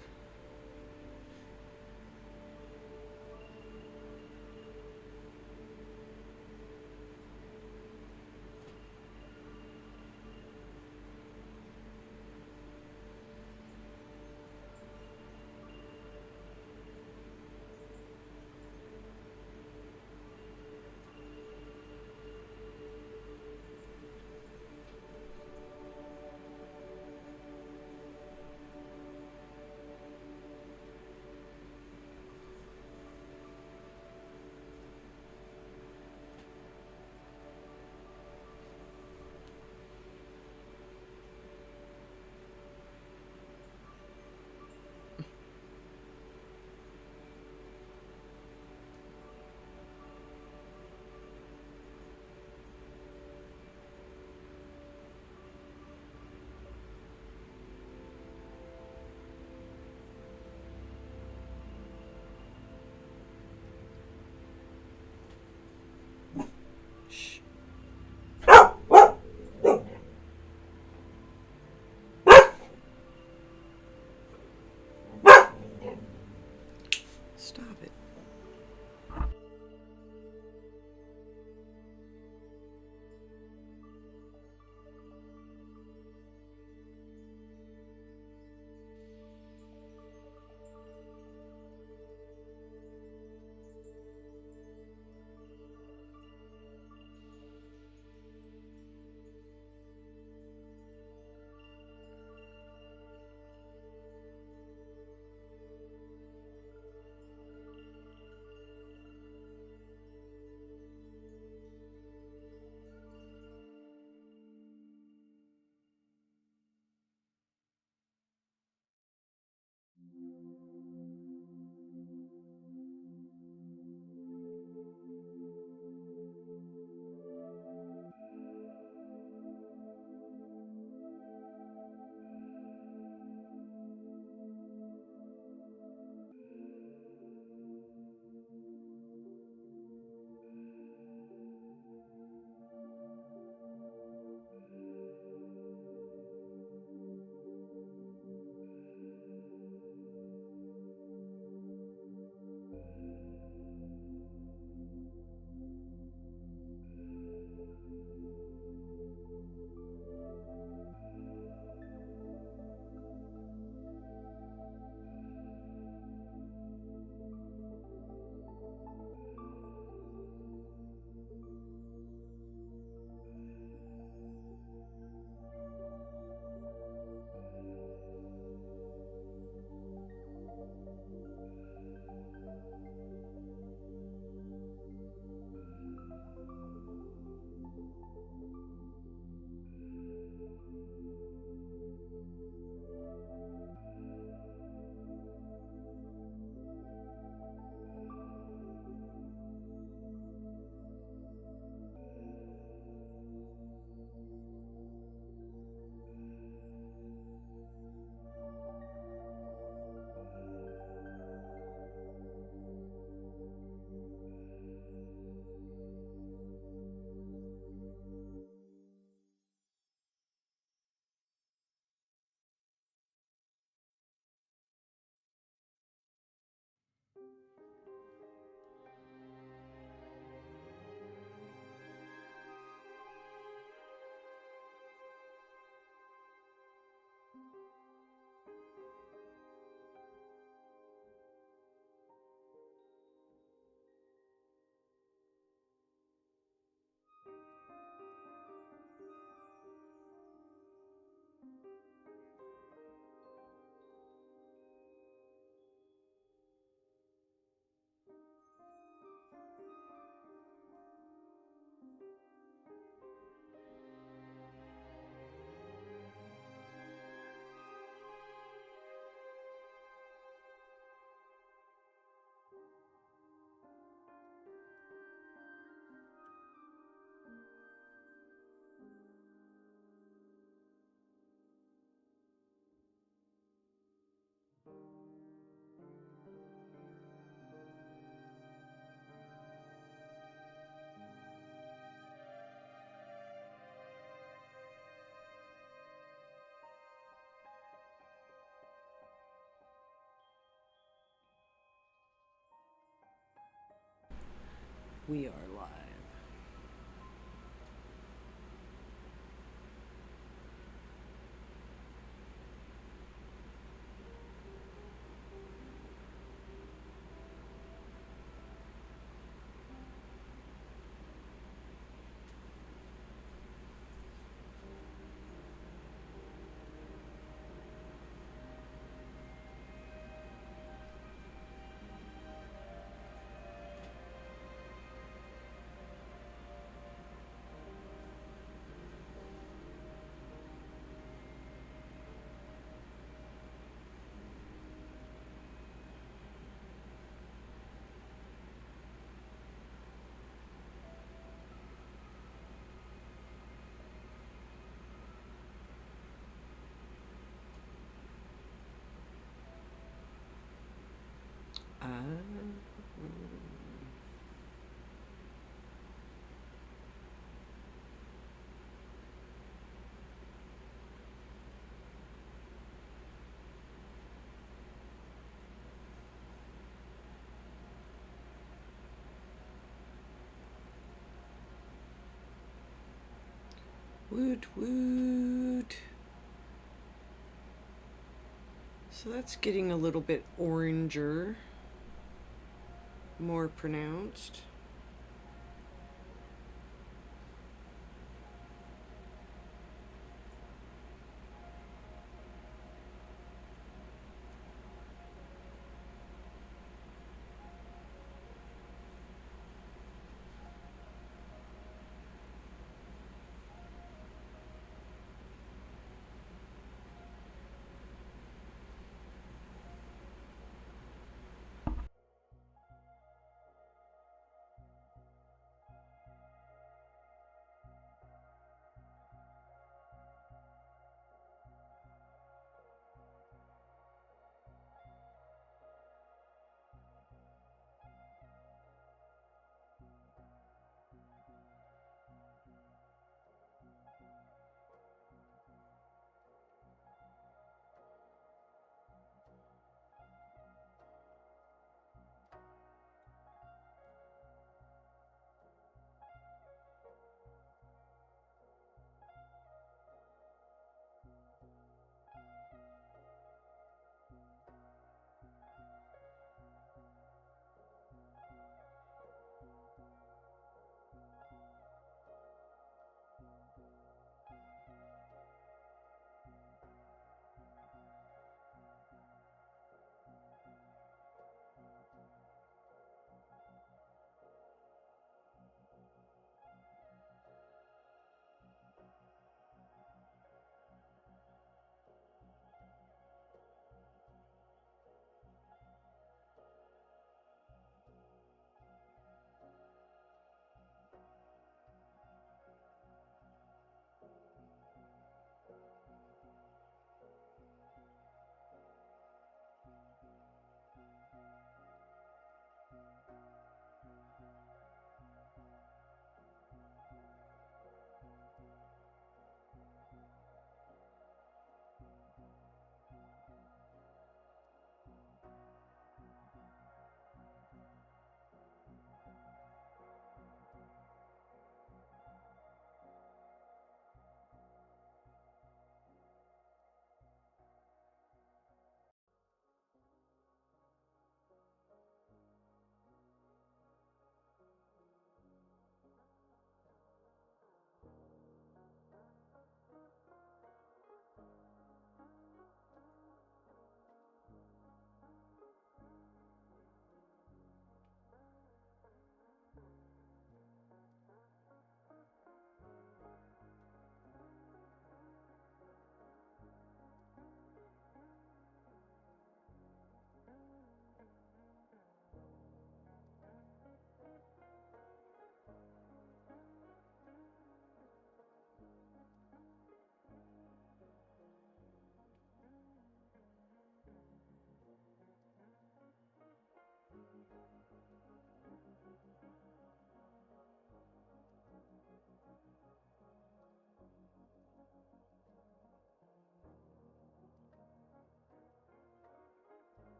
We are live. Woot woot. So that's getting a little bit oranger, more pronounced.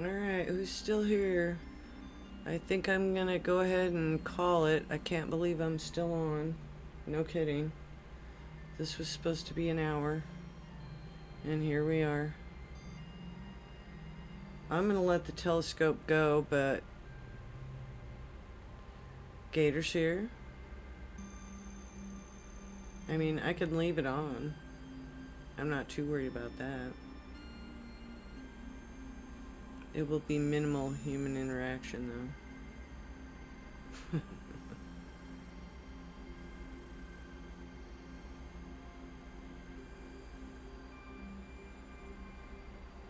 Alright, who's still here? I think I'm gonna go ahead and call it. I can't believe I'm still on. No kidding. This was supposed to be an hour. And here we are. I'm gonna let the telescope go, but Gator's here. I mean, I could leave it on. I'm not too worried about that. It will be minimal human interaction, though.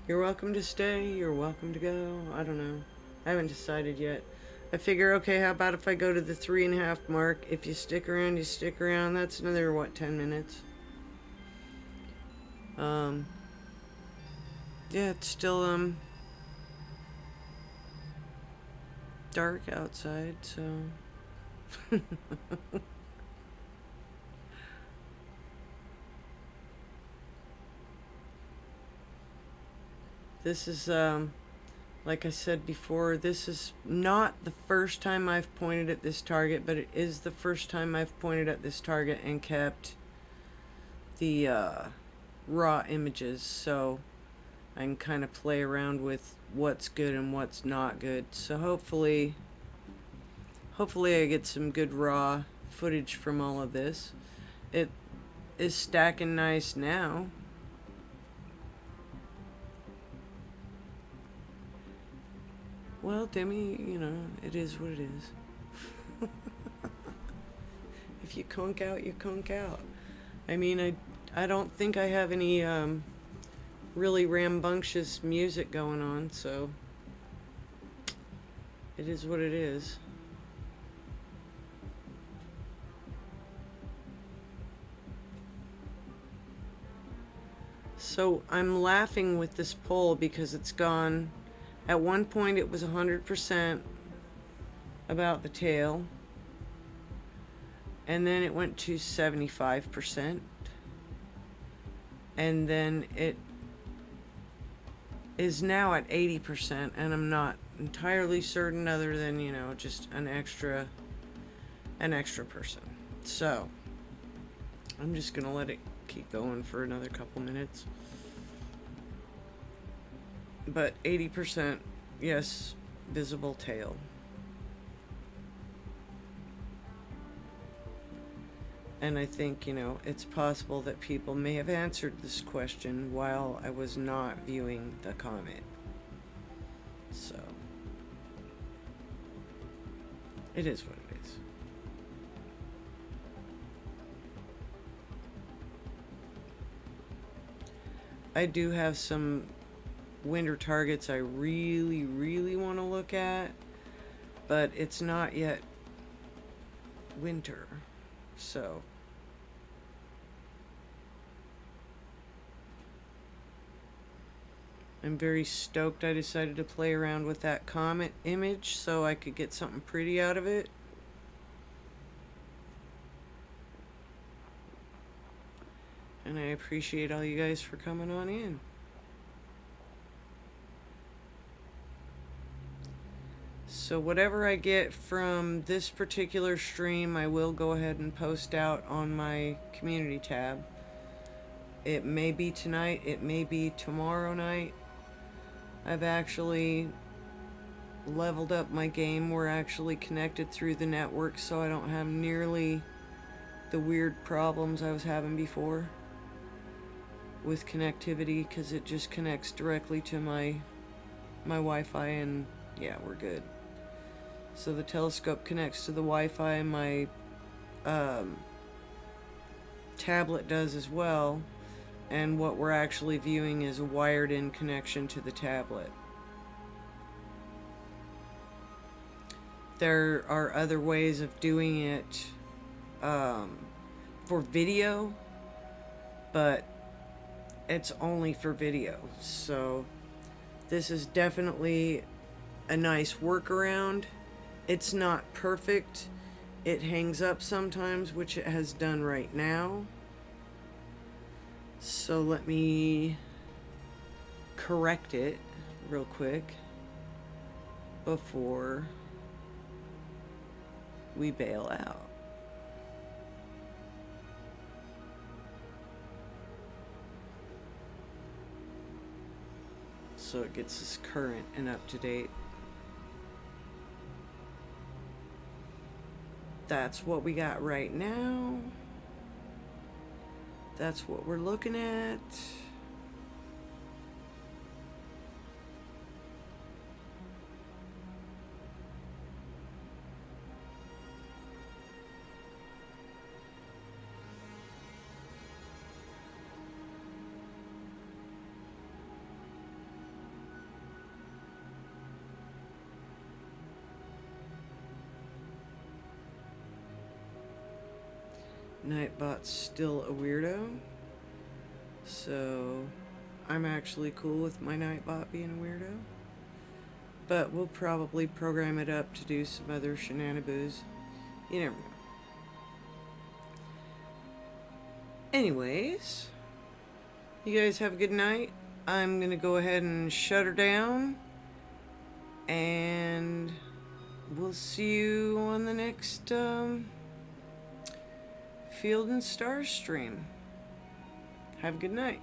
You're welcome to stay, you're welcome to go. I don't know. I haven't decided yet. I figure, okay, how about if I go to the 3.5 mark? If you stick around, you stick around. That's another, what, 10 minutes? Yeah, it's still, dark outside, so... This is, like I said before, this is not the first time I've pointed at this target, but it is the first time I've pointed at this target and kept the raw images, so I can kind of play around with what's good and what's not good. So hopefully I get some good raw footage from all of this. It is stacking nice now. Well, Demi, you know, it is what it is. If you conk out, you conk out. I mean, I don't think I have any really rambunctious music going on, so it is what it is. So I'm laughing with this poll because it's gone. At one point it was 100% about the tail, and then it went to 75%, and then it is now at 80%, and I'm not entirely certain, other than, you know, just an extra person. So I'm just gonna let it keep going for another couple minutes. But 80%, yes, visible tail. And I think, you know, it's possible that people may have answered this question while I was not viewing the comet. So, it is what it is. I do have some winter targets I really want to look at, but it's not yet winter, so I'm very stoked I decided to play around with that comet image so I could get something pretty out of it. And I appreciate all you guys for coming on in. So whatever I get from this particular stream, I will go ahead and post out on my community tab. It may be tonight, it may be tomorrow night. I've actually leveled up my game. We're actually connected through the network, so I don't have nearly the weird problems I was having before with connectivity, because it just connects directly to my Wi-Fi, and yeah, we're good. So the telescope connects to the Wi-Fi, and my tablet does as well, and what we're actually viewing is a wired in connection to the tablet. There are other ways of doing it for video, but it's only for video. So this is definitely a nice workaround. It's not perfect. It hangs up sometimes, which it has done right now. So let me correct it real quick. before we bail out. So it gets us current and up to date. That's what we got right now. That's what we're looking at. Nightbot's still a weirdo, so I'm actually cool with my Nightbot being a weirdo. But we'll probably program it up to do some other shenanigans. You never know. Anyways, you guys have a good night. I'm gonna go ahead and shut her down, and we'll see you on the next Field and Stars stream. Have a good night.